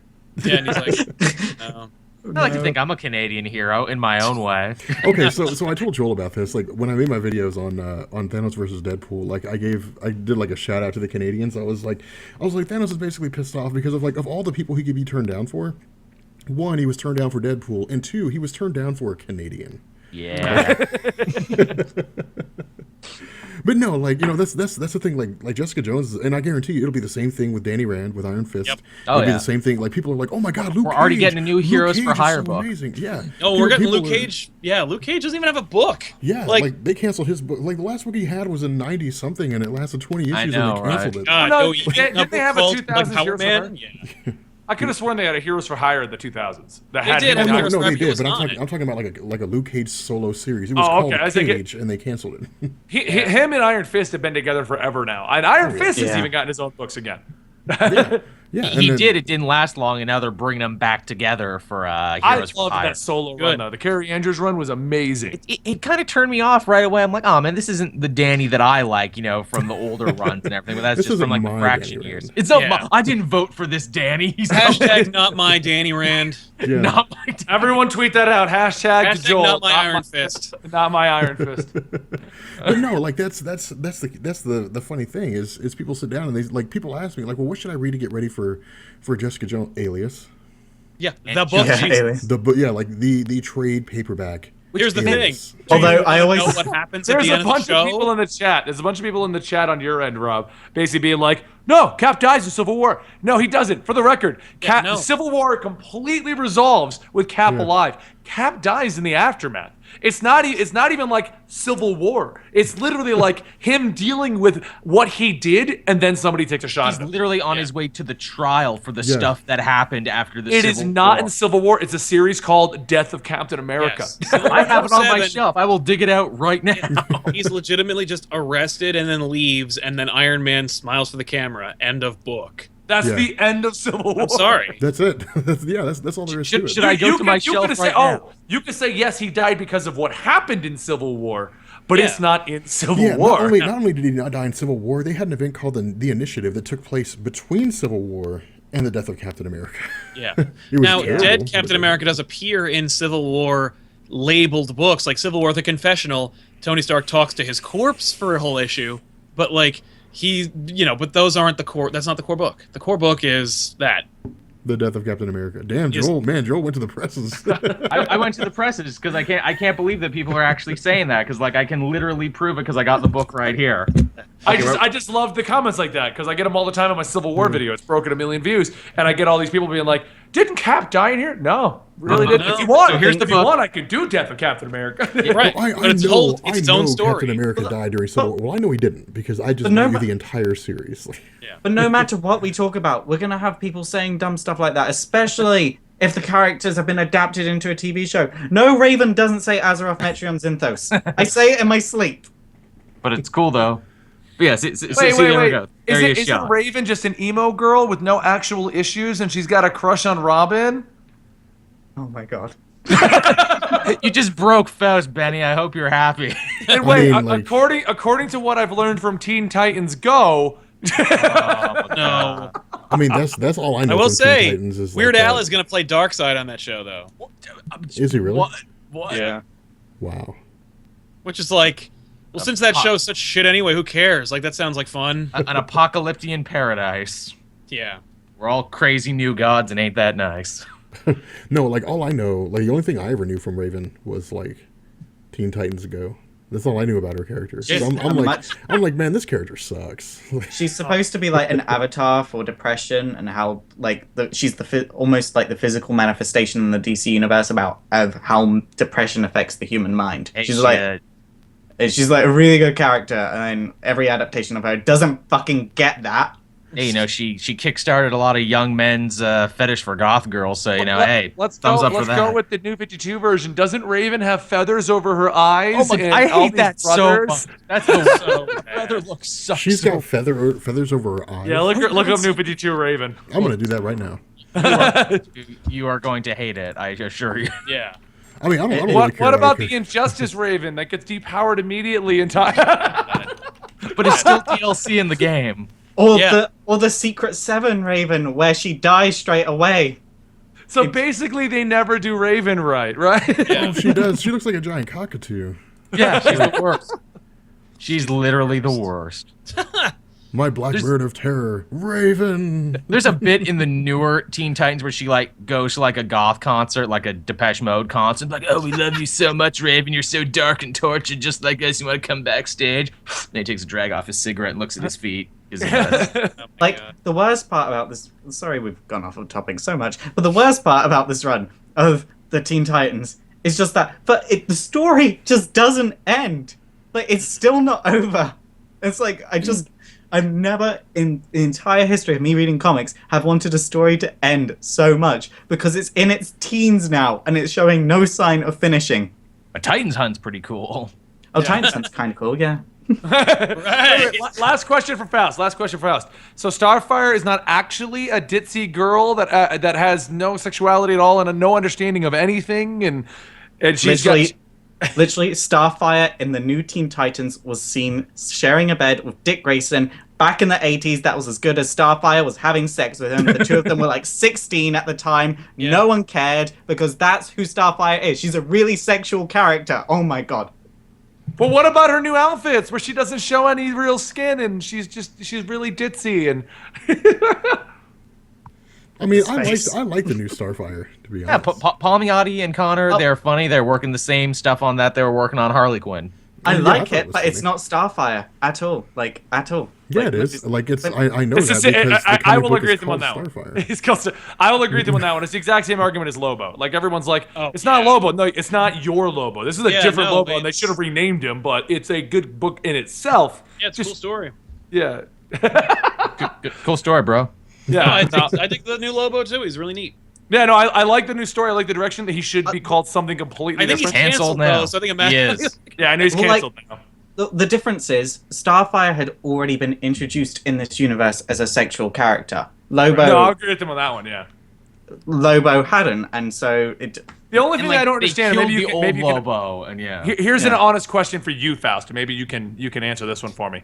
Yeah, and he's like, no. I like to think I'm a Canadian hero in my own way. Okay, so I told Joel about this. Like, when I made my videos on Thanos versus Deadpool, like I did like a shout out to the Canadians. I was like Thanos is basically pissed off because of all the people he could be turned down for. One, he was turned down for Deadpool, and two, he was turned down for a Canadian. Yeah. But no, like, you know, that's the thing. Like Jessica Jones, and I guarantee you, it'll be the same thing with Danny Rand with Iron Fist. Yep. Oh, It'll be yeah. the same thing. Like, people are like, oh my God, Luke. We're already Cage. getting a new Luke Heroes Cage for is Hire so book. Amazing. Yeah. Oh, we're getting People Luke are- Cage. Yeah, Luke Cage doesn't even have a book. Yeah, like they canceled his book. Like the last book he had was in 90 something, and it lasted 20 issues, I know, and they canceled it. God, No, no, you didn't they have a called, 2000s Power Heroes for Man? Hire? Yeah. I could have sworn they had a Heroes for Hire in the 2000s. That They had did, him and in Oh, it. no, Iron they Fist did, was but on I'm talking about like a Luke Cage solo series. It was Oh, called okay, I was thinking- Cage, and they canceled it. Him and Iron Fist have been together forever now. And Iron Fist has Yeah. even gotten his own books again. Yeah, and He then- did. It didn't last long, and now they're bringing them back together for I Heroes for loved Hire. that solo Good. run, though. The Carrie Andrews run was amazing. It kind of turned me off right away. I'm like, oh man, this isn't the Danny that I like, you know, from the older runs and everything. But that's This just from like isn't the my fraction Danny years. Rand. It's not. Yeah. I didn't vote for this Danny. He's Hashtag not my Danny Rand. Yeah. not my Danny. Everyone tweet that out. Hashtag, Hashtag Joel. not my Iron Fist. Not my Iron Fist. But no, like that's the funny thing is people sit down and they like people ask me like, well, what should I read to get ready for Jessica Jones Alias? Yeah, the book. Yeah, Jesus. aliens. The book, yeah, like the trade paperback. Here's the thing. Alias. Do Although you I wanna always- know what happens at There's the a end of the bunch of people show. in the chat. There's a bunch of people in the chat on your end, Rob, basically being like, no, Cap dies in Civil War. No, he doesn't. For the record, Cap, no. Civil War completely resolves with Cap alive. Cap dies in the aftermath. It's not even like Civil War. It's literally like him dealing with what he did, and then somebody takes a shot He's at him. literally on his way to the trial for the stuff that happened after the It Civil is not War. in Civil War. It's a series called Death of Captain America. Yes. I have it on my 7, shelf. I will dig it out right now. He's legitimately just arrested and then leaves, and then Iron Man smiles for the camera. End of book. That's Yeah. the end of Civil War. I'm sorry. That's it. that's all there is to it. should I go to my shelf could right say, now? oh, you could say yes, he died because of what happened in Civil War, but it's Yeah. not in Civil Yeah, War. not only did he not die in Civil War, they had an event called the Initiative that took place between Civil War and the death of Captain America. Yeah. was Now, terrible, dead but- Captain America does appear in Civil War labeled books, like Civil War: The Confessional. Tony Stark talks to his corpse for a whole issue, but like but those aren't the core. That's not the core book. The core book is that. The death of Captain America. Damn, Yes. Joel went to the presses. I went to the presses because I can't believe that people are actually saying that because like I can literally prove it because I got the book right here. I just love the comments like that because I get them all the time on my Civil War video. It's broken 1 million views, and I get all these people being like, "Didn't Cap die in here?" No, really didn't. No. If you want, So here's the if you book. want, I could do Death of Captain America. Right. I but it's know, told it's its own story. Captain America died during Civil War. Well, I know he didn't because I just But no knew ma- the entire series. But no matter what we talk about, we're going to have people saying dumb stuff like that, especially if the characters have been adapted into a TV show. No, Raven doesn't say Azeroth Metrion Zinthos. I say it in my sleep. But it's cool though. But yes, Wait. there we go. Is There you it shot. Raven just an emo girl with no actual issues, and she's got a crush on Robin? Oh my god. You just broke Faust, Benny. I hope you're happy. And wait, mean, like- according to what I've learned from Teen Titans Go, No. I mean, that's all I know. I will from Teen say, Titans is Weird like Al that. is going to play Darkseid on that show, though. Is he really? What? Yeah. Wow. Which is like, well, since that show's such shit anyway, who cares? Like, that sounds like fun. An apocalyptic paradise. Yeah. We're all crazy new gods and ain't that nice. No, like all I know, like the only thing I ever knew from Raven was like Teen Titans Go. That's all I knew about her character. So Yes, I'm like, man, this character sucks. She's supposed to be like an avatar for depression, and how like she's almost like the physical manifestation in the DC universe of how depression affects the human mind. She's like a really good character, and every adaptation of her doesn't fucking get that. Hey, she kickstarted a lot of young men's fetish for goth girls. So let's thumbs up for let's that. go with the New 52 version. Doesn't Raven have feathers over her eyes? Oh my, and I all hate these that so brothers? much. That's the So feather bad. looks so. She's got feathers over her eyes. Yeah, look up New 52 Raven. I'm gonna do that right now. You are going to hate it. I assure you. Yeah. I mean, I don't really What care about her the Injustice Raven that gets depowered immediately in time? But it's still DLC in the game. Or Yeah. the Secret 7 Raven where she dies straight away. So basically, they never do Raven right? Yeah. She does. She looks like a giant cockatoo. Yeah, she's the worst. She's literally the worst. My black bird of terror, Raven. There's a bit in the newer Teen Titans where she like goes to like a goth concert, like a Depeche Mode concert, like, "Oh, we love you so much, Raven. You're so dark and tortured, just like us. You want to come backstage?" And he takes a drag off his cigarette and looks at his feet. 'Cause he does. Oh my Like, God. the worst part about this... Sorry we've gone off of topic so much, but the worst part about this run of the Teen Titans is just that... the story just doesn't end. Like, it's still not over. It's like, I've never, in the entire history of me reading comics, have wanted a story to end so much, because it's in its teens now, and it's showing no sign of finishing. A Titans Hunt's pretty cool. Oh, Titan's kind of cool, yeah. Right. Last question for Faust. So Starfire is not actually a ditzy girl that has no sexuality at all and no understanding of anything, and she's Literally, Starfire in the new Teen Titans was seen sharing a bed with Dick Grayson. Back in the 80s, that was as good as Starfire was having sex with him. The two of them were like 16 at the time. Yeah. No one cared, because that's who Starfire is. She's a really sexual character. Oh my god. But what about her new outfits where she doesn't show any real skin and she's really ditzy and I mean, Space. I like the new Starfire, to be Yeah, honest. Palmiotti and Connor, Oh. they're funny. They're working the same stuff on that they were working on Harley Quinn. I Yeah, I like thought it it, was but it's funny. not Starfire at all. Like, at all. Yeah, Like, it is. Like, it's. I know It's that the same- because the I comic will book agree is with him on called that one. Starfire. He's close to, I will agree with him on that one. It's the exact same argument as Lobo. Like everyone's like, Oh, it's not yeah. Lobo. No, it's not your Lobo. This is a Yeah, different no, Lobo, and they it's- should have renamed him. But it's a good book in itself. Yeah, it's a cool story. Yeah, Good, cool story, bro. yeah. I no. think the new Lobo too. He's really neat. Yeah, no, I like the new story. I like the direction that he should be called something completely I think he's different. Canceled canceled now. though, so I think He I'm is. Yeah, I know he's Well, like- canceled now. The difference is, Starfire had already been introduced in this universe as a sexual character. Lobo No, I'll agree with him on that one. Yeah. Lobo hadn't, and so it... The only And, thing I don't they understand, killed maybe you the can, old maybe you can, Lobo, and yeah. Here's an Yeah. honest question for you, Faust. and Maybe you can answer this one for me.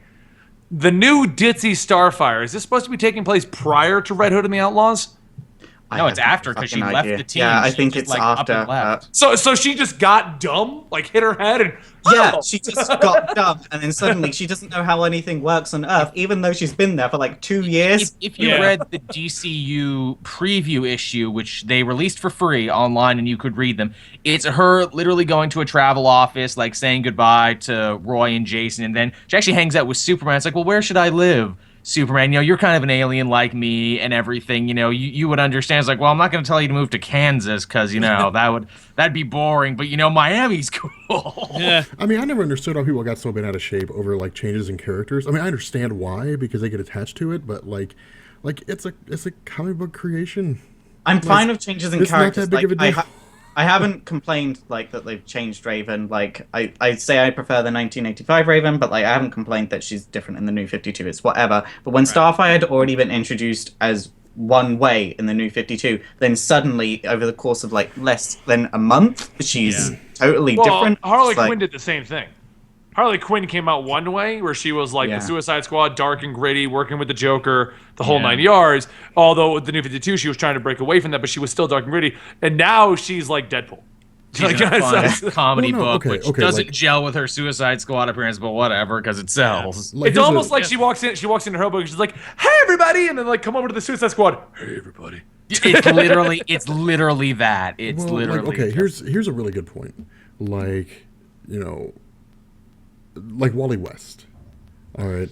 The new ditzy Starfire, is this supposed to be taking place prior to Red Hood and the Outlaws? No, I it's have no after, 'cause she fucking left idea. the team. Yeah, I She think just, it's like, up after. and left. So she just got dumb, like hit her head, and Yeah, Oh! she just got dumb, and then suddenly she doesn't know how anything works on Earth, even though she's been there for like 2 years. If you Yeah. read the DCU preview issue, which they released for free online and you could read them, it's her literally going to a travel office, like saying goodbye to Roy and Jason, and then she actually hangs out with Superman. It's like, well, where should I live? Superman, you're kind of an alien like me and everything, you would understand. It's like, well, I'm not going to tell you to move to Kansas because, that'd be boring, but, Miami's cool. Yeah. I mean, I never understood how people got so bent out of shape over like changes in characters. I mean, I understand why because they get attached to it, but like it's a comic book creation. I'm fine with changes in it's not characters. that big of a deal. I haven't complained like that they've changed Raven. Like I say I prefer the 1985 Raven, but like I haven't complained that she's different in the new 52. It's whatever. But when Starfire had already been introduced as one way in the New 52, then suddenly over the course of like less than a month, she's totally different. Harley It's like- Quinn did the same thing. Harley Quinn came out one way, where she was like the Suicide Squad, dark and gritty, working with the Joker, the whole 9 yards. Although with the New 52, she was trying to break away from that, but she was still dark and gritty. And now she's like Deadpool. She's in a fun comedy Well, no, book, which doesn't gel with her Suicide Squad appearance, but whatever, because it sells. Like, It's almost like she walks into her book, and she's like, "Hey, everybody!" and then like come over to the Suicide Squad. Hey, everybody. It's literally that. It's well, literally. like, okay, here's a really good point. Like, you know, like Wally West. All right,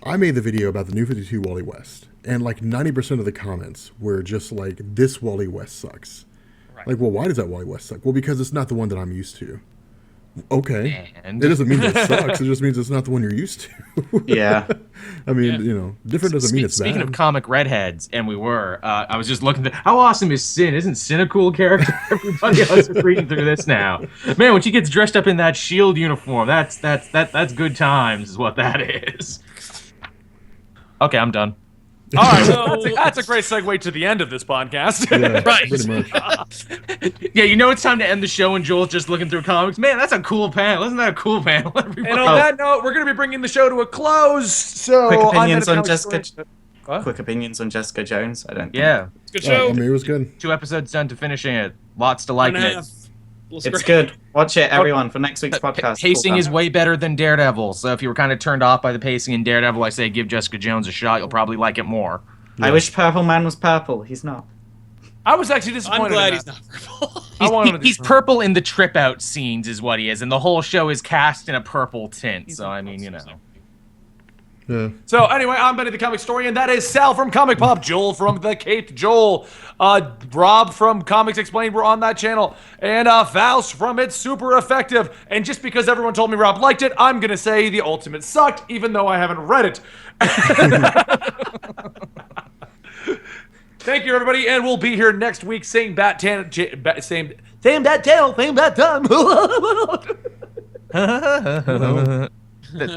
I made the video about the New 52 Wally West, and like 90% of the comments were just like, "This Wally West sucks." Right. Like, well, why does that Wally West suck? Well, because it's not the one that I'm used to. Okay, and it doesn't mean that it sucks. It just means it's not the one you're used to. Yeah. I mean, you know, different doesn't mean it's bad. Speaking of comic redheads, and we were, I was just looking at how awesome is Sin? Isn't Sin a cool character? Everybody else is reading through this now. Man, when she gets dressed up in that Shield uniform, that's good times, is what that is. Okay, I'm done. All right, well, that's a great segue to the end of this podcast. Yeah, Right. pretty much. Yeah, you know it's time to end the show, and Joel's just looking through comics. Man, that's a cool panel. Isn't that a cool panel? Everybody? And on that note, we're going to be bringing the show to a close. So, Quick I'm opinions gonna on tell Jessica. story- What? Quick opinions on Jessica Jones. I don't. Yeah, It's a good I show. mean, it was good. 2 episodes done to finishing it. Lots to like in it. It's good. Watch it, everyone, for next week's podcast. Pacing Cool is way better than Daredevil, so if you were kind of turned off by the pacing in Daredevil, I say give Jessica Jones a shot. You'll probably like it more. I wish Purple Man was purple. He's not. I was actually disappointed. I'm glad in he's that. not purple. I want him to be He's purple in the trip out scenes, is what he is, and the whole show is cast in a purple tint. He's So not I mean, you know. Yeah. So anyway, I'm Benny the Comic Historian. That is Sal from Comic Pop, Joel from The Caped Joel, Rob from Comics Explained, we're on that channel, and Faust from It's Super Effective. And just because everyone told me Rob liked it, I'm going to say the Ultimate sucked, even though I haven't read it. Thank you, everybody, and we'll be here next week, same bat channel, same bat channel, same bat time.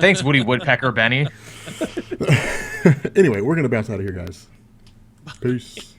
Thanks, Woody Woodpecker, Benny. Anyway, we're gonna bounce out of here, guys. Peace.